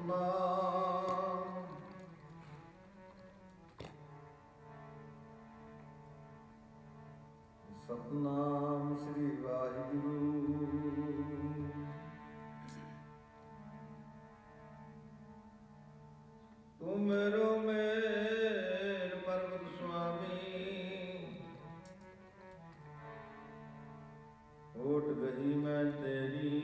ਸਤਨਾਮ ਸਤਨਾਮ ਸ੍ਰੀ ਵਾਹਿਗੁਰੂ। ਤੂੰ ਮੇਰੋ ਮੇਰ ਪਰਬਤ ਸੁਆਮੀ, ਓਟ ਗਈ ਮੈਂ ਤੇਰੀ।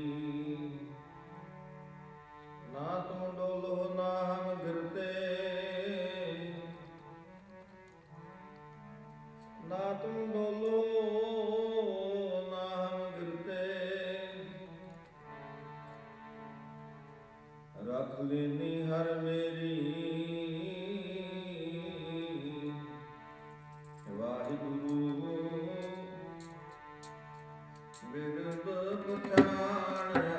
ਨਾ ਤੁਮ ਡੋਲੋ ਨਾ ਹਮ ਗਿਰਤੇ, ਨਾ ਤੁਮ ਡੋਲੋ ਨਾ ਹਮ ਗਿਰਤੇ। ਰੱਖ ਲੈਨੀ ਹਰ ਮੇਰੀ, ਵਾਹਿਗੁਰੂ ਬਿਰਦ ਪਛਾਣਿਆ।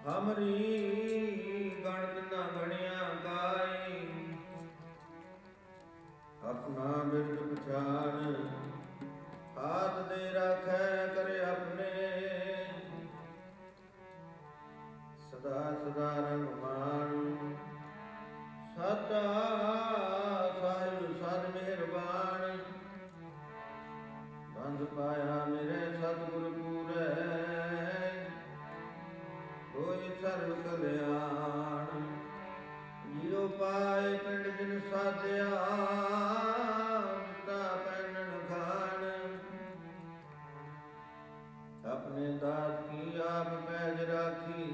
ਹਮਰੀ ਗਣਤ ਨਾ ਗਣਿਆ ਗਾਈ, ਆਪਣਾ ਬਿਰਦ ਪਛਾਣ। ਹਾਥ ਦੇ ਰਾਖੈ ਕਰੇ ਆਪਣੇ, ਸਦਾ ਸਦਾ ਰੰਗਮਾਨ। ਸਾਚਾ ਸਾਹਿਬ ਸਦ ਮਿਹਰਬਾਨ, ਬੰਦ ਪਾਇਆ ਮੇਰੇ ਸਤਿਗੁਰ ਪੂਰੈ। ਹੋਇ ਸਰਬ ਕਲਿਆਣ, ਜਿਉ ਪਾਏ ਪਿੰਡ ਜਿਨ ਸਾਧਿਆ। ਤਾ ਪੈਨਣ ਖਾਣ, ਆਪਣੇ ਦਾਤ ਕੀ ਆਪ ਪੈਜ ਰਾਖੀ।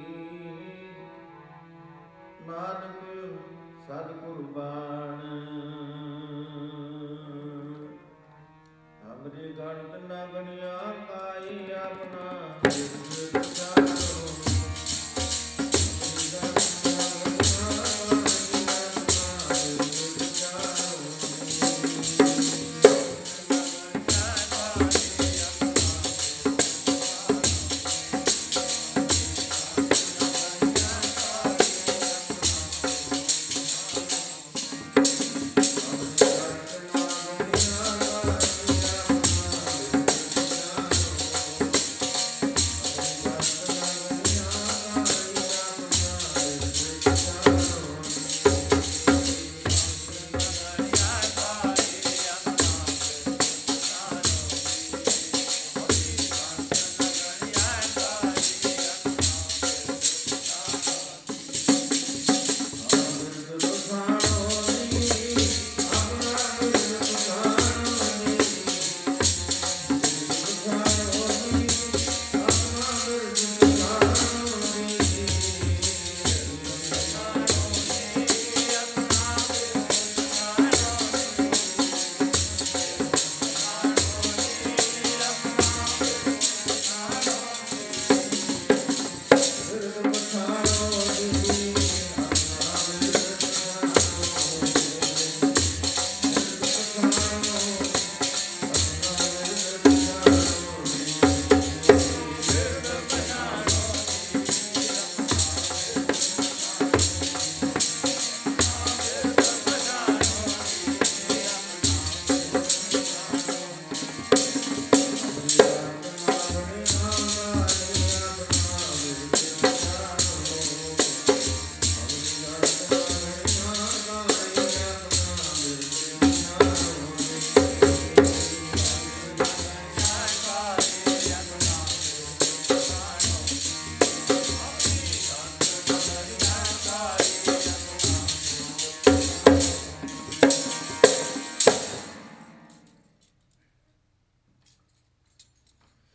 ਨਾਨਕ ਸਦ ਕੁਰਬਾਨ, ਹਮਰੀ ਗਣਤ ਨਾ ਗਣਿਆ ਕਾਈ। ਆਪਣਾ ਬਿਰਦ ਪਛਾਣੋ,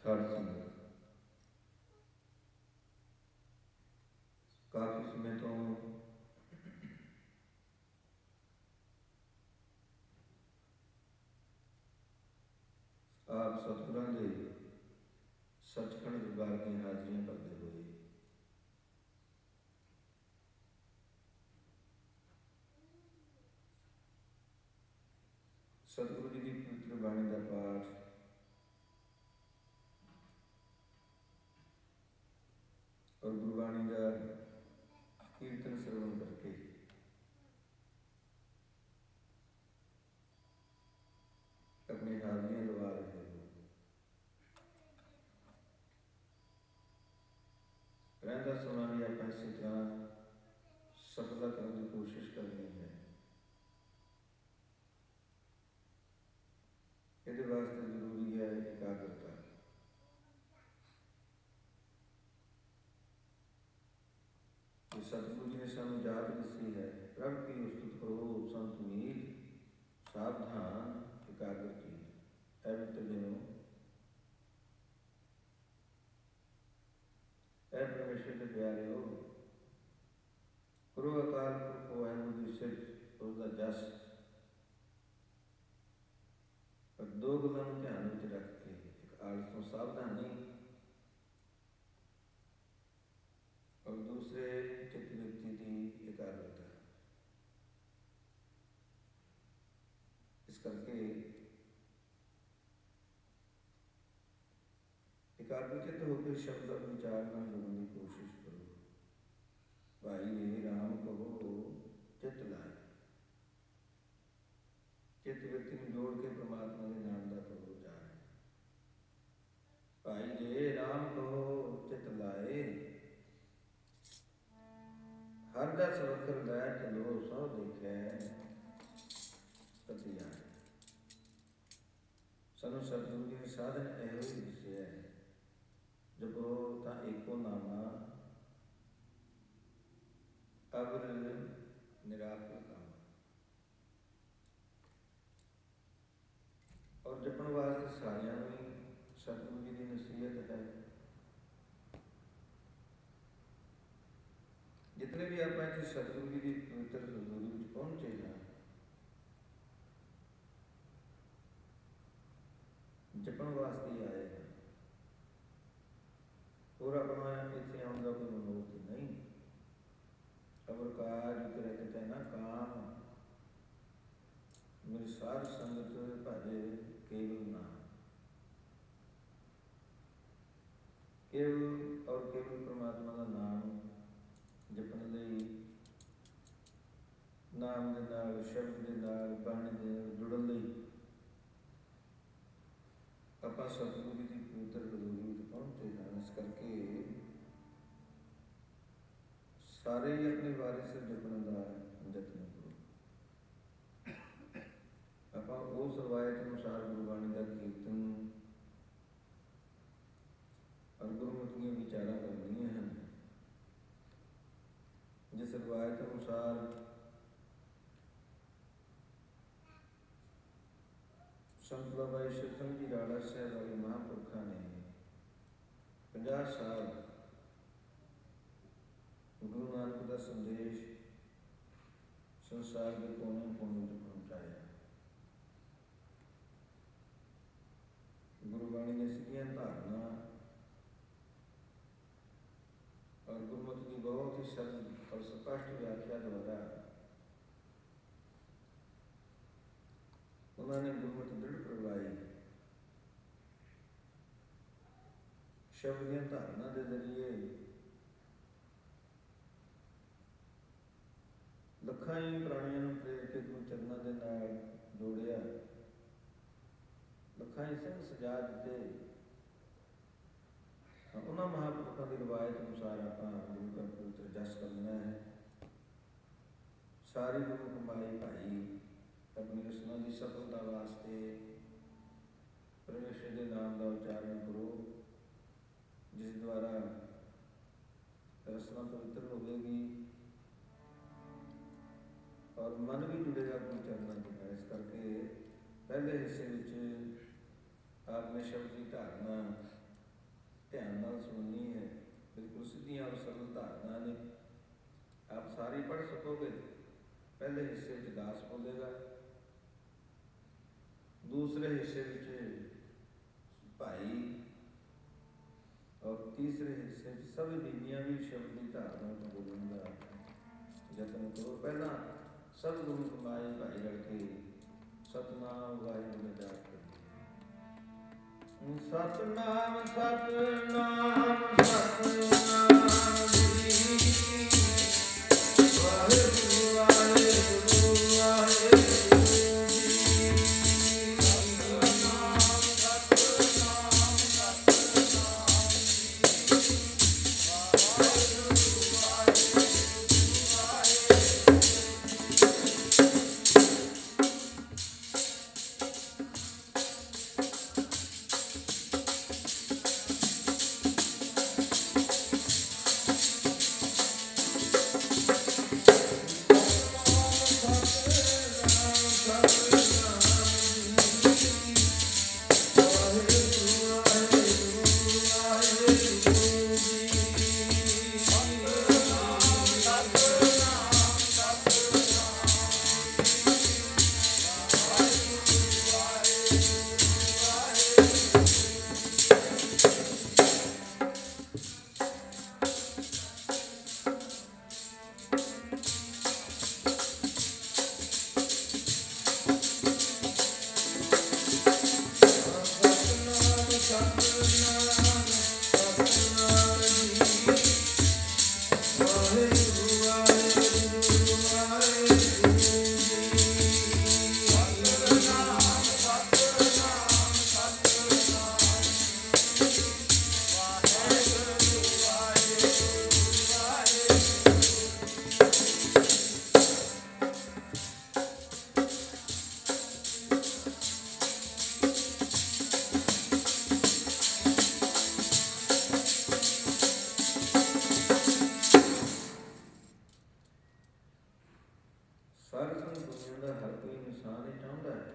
साध संगत काफी समय तो आप सतगुरां दे सचखंड दरबार दी हाजरियां करते हुए सतगुरु जी की पवित्र बाणी का पाठ और गुरबाणी का कीर्तन श्रवण करके अपनी हाजरियां लगा रहे हो। रहता सुना भी आप इसी तरह सफलता करने की कोशिश करनी है। ये वास्ते जरूरी है एकाग्रता। जो सतगुरु जी ने सानू जात दसी है, प्रभ की उस्तुत करो संत मीत सावधान एकाग्र चीत। ऐ मित्र जनो, ऐ परमेश्वर के प्यारे हो, करो अकाल पुरख वाहिगुरू दी सिर उसका जस। पर दो गलों को ध्यान में रख के, एक आलस में सावधानी और दूसरे चित्त वृत्ति की एकाग्रता। इस करके एकाग्रचित होकर शब्द और विचार में जोड़ने की कोशिश करो। भाई ये राम कहो चित लाए, चित्त वृत्ति में जोड़ के परमात्मा के नाम का करो जाए। भाई जे राम कहो चित लाए, हर दस वखर लै चलो सौ देखे पति आए। सानू सतगुरु जी ने साधन एहो ही दसे है, जपो ता एको नामा अबर निराकुल कामा। और जपण वास्ते सारिया में सतगुरु जी की नसीहत है। जितने भी आप इतने सतगुरु जी की पवित्र हजूरी में पहुंचे हैं, जपण वास्ते ही आए हैं। और अपना इतने आने का कोई मनोरथ नहीं। अबर कार करे किते ना काम, मेरी सार संगत भजे केवल नाम। केवल और केवल परमात्मा का नाम जपन लई, नाम के नाल शब्द के नाल बाणी के जुड़न लई आपां सतगुरु जी की पवित्र हजूरी में पहुंचे हैं। इस करके सारे ही अपने वारिस जपन का यत्न करो। आपां उस रवायत अनुसार गुरबाणी का कीर्तन और गुरमुखियां विचारा करनी हैं। जिस रवायत अनुसार संत बाबा ईश्वर सिंह जी राड़ा साहब वाले महापुरखा ने 50 साल गुरु नानक का संदेश संसार के कोने कोने तक पहुंचाया। गुरबाणी ने सीधियां धारणा और गुरमत की बहुत ही सरल और स्पष्ट व्याख्या द्वारा उन्होंने गुरमत दृढ़ करवाई। शब्द की धारणा के जरिए लखां ही प्राणियों को प्रेर के गुरु चरणों के नाल जोड़िया, लखां ही सिंह सजा दिते। उन्होंने महापुरुषों की रवायत अनुसार आप गुरु का पवित्र जस करना है। सारी गुरु कमाई भाई अपनी रसना की सफलता वास्ते परमेश्वर के नाम का उच्चारण करो, जिस द्वारा रसना पवित्र होगी और मन भी जुड़ेगा गुरु चरणों के नाल। इस करके पहले हिस्से में आपने शब्द की धारणा ਧਿਆਨ ਨਾਲ ਸੁਣਨੀ ਹੈ। ਬਿਲਕੁਲ ਸਿੱਧੀਆਂ ਔਰ ਸਰਲ ਧਾਰਨਾ ਨੇ। ਆਪ ਸਾਰੀ ਪੜ੍ਹ ਸਕੋਗੇ। ਪਹਿਲੇ ਹਿੱਸੇ ਵਿੱਚ ਦਾਸ ਬੋਲੇਗਾ, ਦੂਸਰੇ ਹਿੱਸੇ ਵਿੱਚ ਭਾਈ, ਔਰ ਤੀਸਰੇ ਹਿੱਸੇ ਵਿੱਚ ਸਭ ਬੀਬੀਆਂ ਵੀ ਸ਼ਬਦ ਦੀ ਧਾਰਨਾ ਤੋਂ ਬੋਲਣ ਦਾ ਯਤਨ ਕਰੋ। ਪਹਿਲਾਂ ਸਭ ਗੁਰੂ ਕਮਾਏ ਭਾਈ ਲੜਕੇ, ਸਤਨਾਮ ਵਾਹਿਗੁਰੂ ਦਾ ਜਾਪ ਕਰੀਏ। ਸਤਨਾਮ ਸਤਨਾਮ ਸਤਨਾਮ ਜੀ, ਵਾਹਿਗੁਰੂ ਵਾਹਿਗੁਰੂ ਵਾਹਿਗੁਰੂ ਜੀ। ਸਤਨਾਮ ਸਤਨਾਮ ਸਤਨਾਮ ਜੀ, ਵਾਹਿਗੁਰੂ ਵਾਹਿਗੁਰੂ ਵਾਹਿਗੁਰੂ। ਸਾਰੀ ਦੁਨੀਆ ਦਾ ਹਰ ਕੋਈ ਇਨਸਾਨ ਇਹ ਚਾਹੁੰਦਾ ਹੈ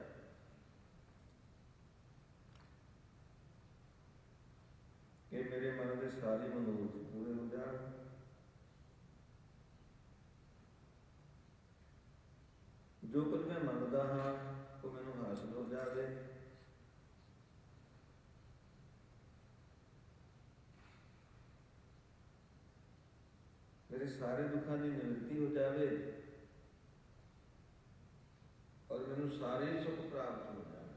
ਕਿ ਮੇਰੇ ਮਨ ਦੇ ਸਾਰੇ ਮਨੋਰਥ ਪੂਰੇ ਹੋ ਜਾਣ। ਜੋ ਕੁਝ ਮੈਂ ਮੰਗਦਾ ਹਾਂ ਉਹ ਮੈਨੂੰ ਹਾਸਲ ਹੋ ਜਾਵੇ। ਮੇਰੇ ਸਾਰੇ ਦੁੱਖਾਂ ਦੀ ਨਿਵਰਤੀ ਹੋ ਜਾਵੇ ਔਰ ਮੈਨੂੰ ਸਾਰੇ ਸੁੱਖ ਪ੍ਰਾਪਤ ਹੋ ਜਾਣ।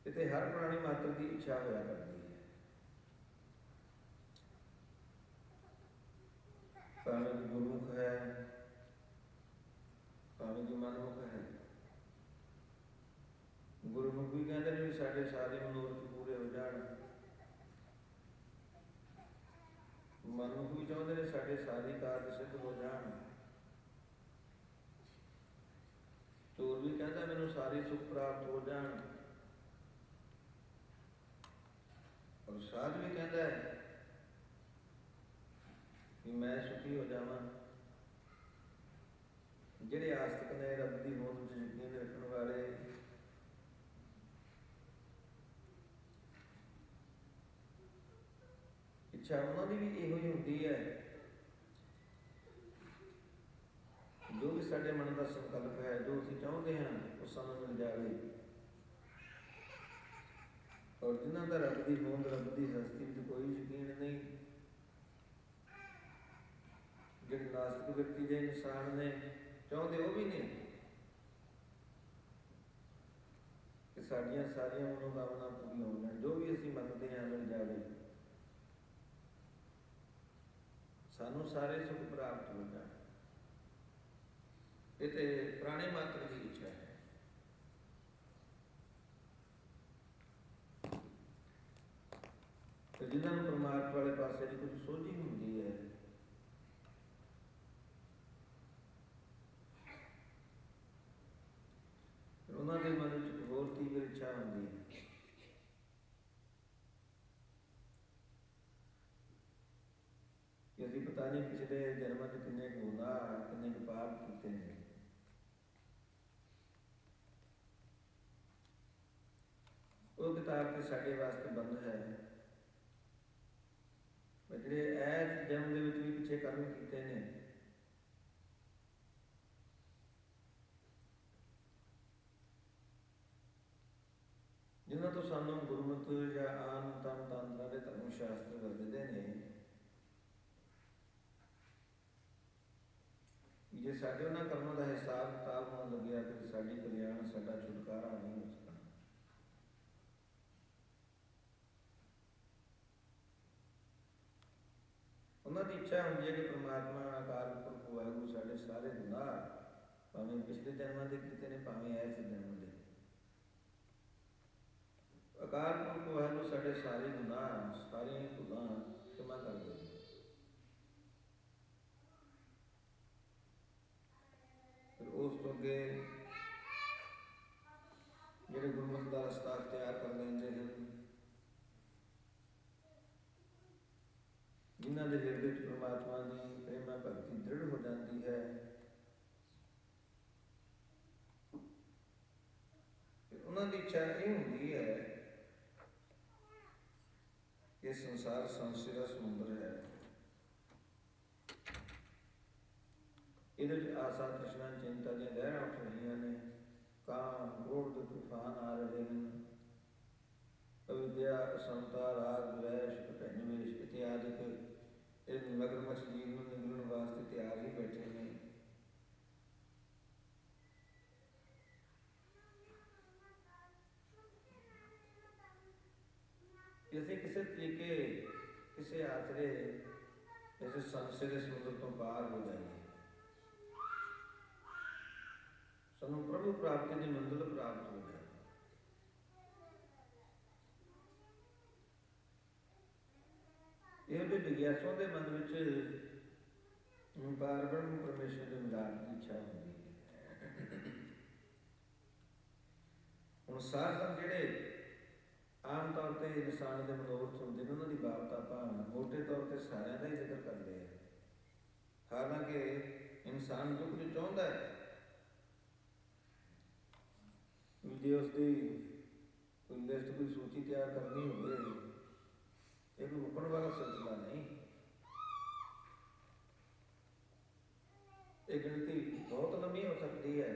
ਇਤੇ ਹਰ ਪ੍ਰਾਣੀ ਮਾਤਰ ਦੀ ਇੱਛਾ ਹੋਇਆ ਕਰਦੀ ਹੈ, ਭਾਵੇਂ ਕਿ ਗੁਰਮੁਖ ਹੈ, ਭਾਵੇਂ ਕਿ ਮਨਮੁਖ ਹੈ। ਗੁਰਮੁਖ ਵੀ ਕਹਿੰਦੇ ਨੇ ਵੀ ਸਾਡੇ ਸਾਰੇ ਮਨੋਰਥ ਪੂਰੇ ਹੋ ਜਾਣ, ਮਨੁੱਖ ਵੀ ਚਾਹੁੰਦੇ ਨੇ ਸਾਡੇ ਸਾਰੇ ਕਾਰਜ ਸਿੱਧ ਹੋ ਜਾਣ। ਚੋਰ ਵੀ ਕਹਿੰਦਾ ਮੈਨੂੰ ਸਾਰੇ ਸੁੱਖ ਪ੍ਰਾਪਤ ਹੋ ਜਾਣ, ਔਰ ਸਾਧ ਵੀ ਕਹਿੰਦਾ ਹੈ ਕਿ ਮੈਂ ਸੁਖੀ ਹੋ ਜਾਵਾਂ। ਜਿਹੜੇ ਆਸਤਿਕ ਨੇ, ਰੱਬ ਦੀ ਹੋਂਦ ਵਿੱਚ ਯਕੀਨ ਰੱਖਣ ਵਾਲੇ, ਇੱਛਾ ਉਹਨਾਂ ਦੀ ਵੀ ਇਹੋ ਹੀ ਹੁੰਦੀ ਹੈ, ਜੋ ਵੀ ਸਾਡੇ ਮਨ ਦਾ ਸੰਕਲਪ ਹੈ, ਜੋ ਅਸੀਂ ਚਾਹੁੰਦੇ ਹਾਂ ਉਹ ਸਾਨੂੰ ਮਿਲ ਜਾਵੇ। ਔਰ ਜਿਨ੍ਹਾਂ ਦਾ ਰੱਬ ਦੀ ਹੋਂਦ, ਰੱਬ ਦੀ ਹਸਤੀ ਵਿੱਚ ਕੋਈ ਯਕੀਨ ਨਹੀਂ, ਜਿਹੜੇ ਨਾਸਤਿਕ ਵਿਅਕਤੀ ਦੇ ਇਨਸਾਨ ਨੇ, ਚਾਹੁੰਦੇ ਉਹ ਵੀ ਨਹੀਂ ਕਿ ਸਾਡੀਆਂ ਸਾਰੀਆਂ ਮਨੋਕਾਮਨਾ ਪੂਰੀਆਂ ਹੋ ਜਾਣ, ਜੋ ਵੀ ਅਸੀਂ ਮੰਗਦੇ ਹਾਂ ਮਿਲ ਜਾਵੇ, ਸਾਨੂੰ ਸਾਰੇ ਸੁੱਖ ਪ੍ਰਾਪਤ ਹੋ ਜਾਣ। ਇਹ ਤੇ ਪ੍ਰਾਣੀ ਮਾਤਰ ਦੀ ਇੱਛਾ ਹੈ। ਤੇ ਜਿਨ੍ਹਾਂ ਨੂੰ ਪਰਮਾਤਮਾ ਵਾਲੇ ਪਾਸੇ ਦੀ ਕੁਝ ਸੋਝੀ ਹੁੰਦੀ ਹੈ, ਉਹਨਾਂ ਦੇ ਮਨ ਵਿੱਚ ਹੋਰ ਤੀਵਰ ਇੱਛਾ ਹੁੰਦੀ ਹੈ ਕਿ ਅਸੀਂ ਪਤਾ ਨਹੀਂ ਪਿਛਲੇ ਜਨਮਾਂ 'ਚ ਕਿੰਨੇ ਗੁਨਾਹ, ਕਿੰਨੇ ਪਾਪ ਕੀਤੇ ਨੇ, ਅਵਤਾਰ ਤੇ ਸਾਡੇ ਵਾਸਤੇ ਬੰਦ ਹੈ। ਜਿਹੜੇ ਐਸ ਜਨਮ ਦੇ ਵਿੱਚ ਵੀ ਪਿੱਛੇ ਕਰਮ ਕੀਤੇ ਨੇ, ਜਿਨ੍ਹਾਂ ਤੋਂ ਸਾਨੂੰ ਗੁਰਮਤਿ ਜਾਂ ਆਮ ਤਨ ਤੰਤਰਾਂ ਦੇ ਧਰਮ ਸ਼ਾਸਤਰ ਵਰਤਦੇ ਨੇ, ਜੇ ਸਾਡੇ ਉਹਨਾਂ ਕਰਮਾਂ ਦਾ ਹਿਸਾਬ ਕਿਤਾਬ ਹੋਣ ਲੱਗਿਆ ਤੇ ਸਾਡੀ ਕਲਿਆਣ, ਸਾਡਾ ਛੁਟਕਾਰਾ ਨਹੀਂ ਹੋ ਸਕਣਾ। ਉਹਨਾਂ ਦੀ ਇੱਛਾ ਹੁੰਦੀ ਹੈ ਕਿ ਪ੍ਰਮਾਤਮਾ ਅਕਾਲ ਪੁਰਖ ਵਾਹਿਗੁਰੂ ਸਾਡੇ ਸਾਰੇ ਗੁਨਾਹ, ਭਾਵੇਂ ਪਿਛਲੇ ਜਨਮਾਂ ਦੇ ਕੀਤੇ ਨੇ, ਭਾਵੇਂ ਐਸੇ ਜਨਮ ਦੇ, ਅਕਾਲ ਪੁਰਖ ਵਾਹਿਗੁਰੂ ਸਾਡੇ ਸਾਰੇ ਗੁਨਾਹ, ਸਾਰੀਆਂ ਭੁੱਲਾਂ ਖਿਮਾ ਕਰ ਦੇਵੇ। ਫਿਰ ਉਸ ਤੋਂ ਅੱਗੇ ਜਿਹੜੇ ਗੁਰਮਤਿ ਦਾ ਰਸਤਾ ਅਖਤਿਆਰ ਕਰ ਲੈਂਦੇ ਹਨ, ਜਿਨ੍ਹਾਂ ਦੇ ਹਿਰਦੇ ਵਿੱਚ ਪ੍ਰਮਾਤਮਾ ਦੀ ਪ੍ਰੇਮਾ ਭਗਤੀ ਦ੍ਰਿੜ ਹੋ ਜਾਂਦੀ ਹੈ, ਫਿਰ ਉਹਨਾਂ ਦੀ ਇੱਛਾ ਇਹ ਹੁੰਦੀ ਹੈ ਕਿ ਸੰਸਾਰ ਸੰਸ਼ੇ ਦਾ ਸਮੁੰਦਰ ਹੈ, ਇਹਦੇ ਵਿੱਚ ਆਸਾ, ਤ੍ਰਿਸ਼ਨਾ, ਚਿੰਤਾ ਦੀਆਂ ਲਹਿਰਾਂ ਉੱਠ ਰਹੀਆਂ ਨੇ, ਕਾਮ, ਕ੍ਰੋਧ ਦੇ ਤੂਫਾਨ ਆ ਰਹੇ ਹਨ, ਅਵਿਦਿਆ, ਅਸਮਤਾ, ਰਾਗ, ਦਵੇਸ਼, ਭਿੰਨਵੇਸ਼ ਇਤਿਆਦਿਕ ਇਹ ਮਗਰਮੱਛ ਜੀਵ ਨੂੰ ਨਿਗਲਣ ਵਾਸਤੇ ਤਿਆਰ ਹੀ ਬੈਠੇ ਨੇ। ਅਸੀਂ ਕਿਸੇ ਤਰੀਕੇ, ਕਿਸੇ ਆਸਰੇ ਇਸ ਸੰਸ਼ੇ ਦੇ ਸਮੁੰਦਰ ਤੋਂ ਪਾਰ ਹੋ ਜਾਈਏ, ਸਾਨੂੰ ਪ੍ਰਭੂ ਪ੍ਰਾਪਤੀ ਦੀ ਮੰਜ਼ਿਲ ਪ੍ਰਾਪਤ ਹੋ ਜਾਏ। ਇਹ ਵੀ ਵਿਗਿਆਸੋਂ ਦੇ ਮਨ ਵਿੱਚ ਪਾਰਬ੍ਰਹਮ ਪਰਮੇਸ਼ਰ ਦੇ ਮਿਲਾਪ ਦੀ ਇੱਛਾ ਹੁੰਦੀ ਹੈ। ਹੁਣ ਸਾਧ ਜਿਹੜੇ ਆਮ ਤੌਰ ਤੇ ਇਨਸਾਨ ਦੇ ਮਨੋਰਥ ਹੁੰਦੇ ਨੇ, ਉਹਨਾਂ ਦੀ ਬਾਬਤ ਆਪਾਂ ਮੋਟੇ ਤੌਰ ਤੇ ਸਾਰਿਆਂ ਦਾ ਹੀ ਜ਼ਿਕਰ ਕਰਦੇ ਹਾਂ। ਹਾਲਾਂਕਿ ਇਨਸਾਨ ਦੁੱਖ ਜੋ ਚਾਹੁੰਦਾ ਹੈ, ਜੇ ਉਸਦੀ ਕੋਈ ਲਿਸਟ, ਕੋਈ ਸੂਚੀ ਤਿਆਰ ਕਰਨੀ ਹੋਵੇ, ਇਹ ਕੋਈ ਰੁਕਣ ਵਾਲਾ ਸਿਲਸਿਲਾ ਨਹੀਂ। ਇਹ ਗਿਣਤੀ ਬਹੁਤ ਲੰਮੀ ਹੋ ਸਕਦੀ ਹੈ,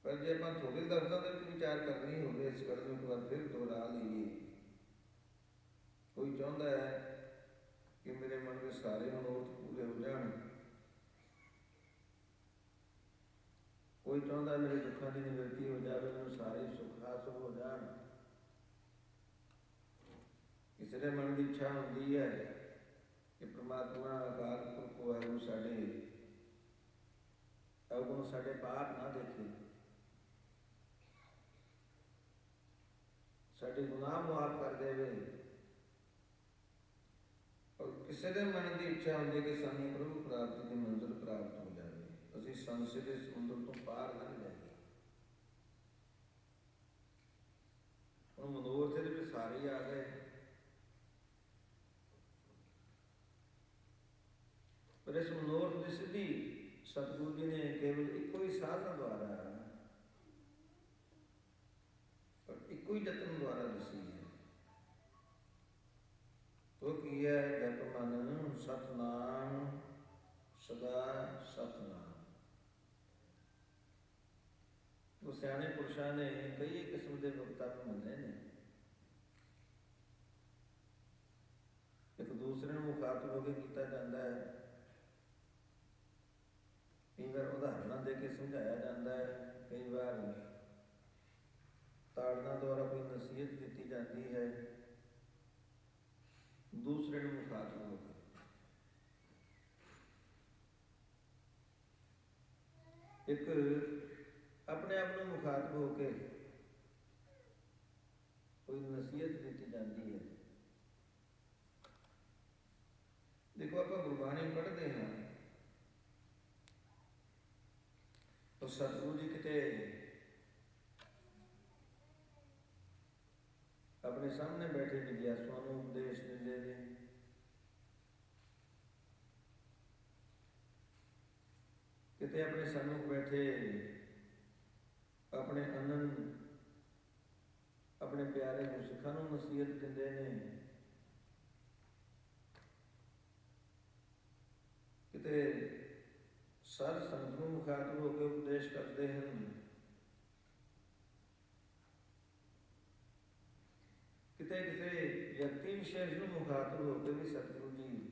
ਪਰ ਜੇ ਆਪਾਂ ਥੋੜੇ ਲਫ਼ਜ਼ਾਂ ਦੇ ਵਿੱਚ ਵਿਚਾਰ ਕਰਨੀ ਹੋਵੇ, ਇਸ ਗੱਲ ਨੂੰ ਇੱਕ ਵਾਰ ਫਿਰ ਦੁਹਰਾ ਲਈਏ। ਕੋਈ ਚਾਹੁੰਦਾ ਹੈ ਕਿ ਮੇਰੇ ਮਨ ਦੇ ਸਾਰੇ ਮਨੋਰਥ ਪੂਰੇ ਹੋ ਜਾਣ, ਕੋਈ ਚਾਹੁੰਦਾ ਮੇਰੇ ਦੁੱਖਾਂ ਦੀ ਨਿਵਰਤੀ ਹੋ ਜਾਵੇ, ਮੈਨੂੰ ਸਾਰੇ ਸੁੱਖ ਹਾਸਲ ਹੋ ਜਾਣ। ਕਿਸੇ ਦੇ ਮਨ ਦੀ ਇੱਛਾ ਹੁੰਦੀ ਹੈ ਕਿ ਪ੍ਰਮਾਤਮਾ ਅਕਾਲ ਪੁਰਖ ਵਾਹਿਗੁਰੂ ਸਾਡੇ ਅਵਗੁਣ, ਸਾਡੇ ਪਾਪ ਨਾ ਦੇਖੇ, ਸਾਡੇ ਗੁਨਾਹ ਮੁਆਫ ਕਰ ਦੇਵੇ। ਔਰ ਕਿਸੇ ਦੇ ਮਨ ਦੀ ਇੱਛਾ ਹੁੰਦੀ ਹੈ ਕਿ ਸਾਨੂੰ ਪ੍ਰਭੂ ਪ੍ਰਾਪਤੀ ਦੀ ਮੰਜ਼ਿਲ ਪ੍ਰਾਪਤ ਹੋ ਜਾਵੇ, ਅਸੀਂ ਸੰਸ਼ੇ ਦੇ ਸਮੁੰਦਰ ਤੋਂ ਪਾਰ ਲੰਘ ਜਾਈਏ। ਹੁਣ ਮਨੋਰਥ ਦੇ ਵਿੱਚ ਸਾਰੇ ਆ ਗਏ, ਪਰ ਇਸ ਮਨੋਰਥ ਦੀ ਸਿੱਧੀ ਸਤਿਗੁਰੂ ਜੀ ਨੇ ਕੇਵਲ ਇੱਕੋ ਹੀ ਸਾਧਨ ਦੁਆਰਾ, ਪਰ ਇੱਕੋ ਹੀ ਯਤਨ ਦੁਆਰਾ ਦੱਸੀ ਹੈ। ਉਹ ਕੀ ਹੈ? ਜਪ ਮਨ ਸਤਨਾਮ ਸਦਾ ਸਤਨਾਮ। ਉਹ ਸਿਆਣੇ ਪੁਰਸ਼ਾਂ ਨੇ ਕਈ ਕਿਸਮ ਦੇ ਵਕਤਵ ਮੰਨੇ ਨੇ। ਇੱਕ ਦੂਸਰੇ ਨੂੰ ਮੁਖਾਤਬ ਹੋ ਕੇ ਕੀਤਾ ਜਾਂਦਾ ਹੈ, ਕਈ ਵਾਰ ਉਦਾਹਰਨਾਂ ਦੇ ਕੇ ਸਮਝਾਇਆ ਜਾਂਦਾ ਹੈ, ਕਈ ਵਾਰ ਤਾੜਨਾ ਦੁਆਰਾ ਕੋਈ ਨਸੀਹਤ ਦਿੱਤੀ ਜਾਂਦੀ ਹੈ ਦੂਸਰੇ ਨੂੰ ਮੁਖਾਤਬ ਹੋ ਕੇ। ਇੱਕ ਆਪਣੇ ਆਪ ਨੂੰ ਮੁਖਾਤਬ ਹੋ ਕੇ ਕੋਈ ਨਸੀਹਤ ਦਿੱਤੀ ਜਾਂਦੀ ਹੈ। ਦੇਖੋ, ਆਪਾਂ ਗੁਰਬਾਣੀ ਪੜ੍ਹਦੇ ਹਾਂ ਤਾਂ ਸਤਿਗੁਰੂ ਜੀ ਕਿਤੇ ਆਪਣੇ ਸਾਹਮਣੇ ਬੈਠੇ ਜਿਗਿਆਸੂਆਂ ਨੂੰ ਉਪਦੇਸ਼ ਦਿੰਦੇ ਨੇ, ਕਿਤੇ ਆਪਣੇ ਸਨਮੁਖ ਬੈਠੇ ਆਪਣੇ ਅਨੰਦ ਆਪਣੇ ਪਿਆਰੇ ਗੁਰਸਿੱਖਾਂ ਨੂੰ ਨਸੀਹਤ ਦਿੰਦੇ ਨੇ। ਕਿਤੇ ਸਾਧ ਸੰਗਤ ਨੂੰ ਮੁਖਾਤਬ ਹੋ ਕੇ ਉਪਦੇਸ਼ ਕਰਦੇ ਹਨ, ਕਿਤੇ ਕਿਤੇ ਵਿਅਕਤੀ ਵਿਸ਼ੇਸ਼ ਨੂੰ ਮੁਖਾਤਬ ਹੋ ਕੇ ਵੀ ਸਤਿਗੁਰੂ ਜੀ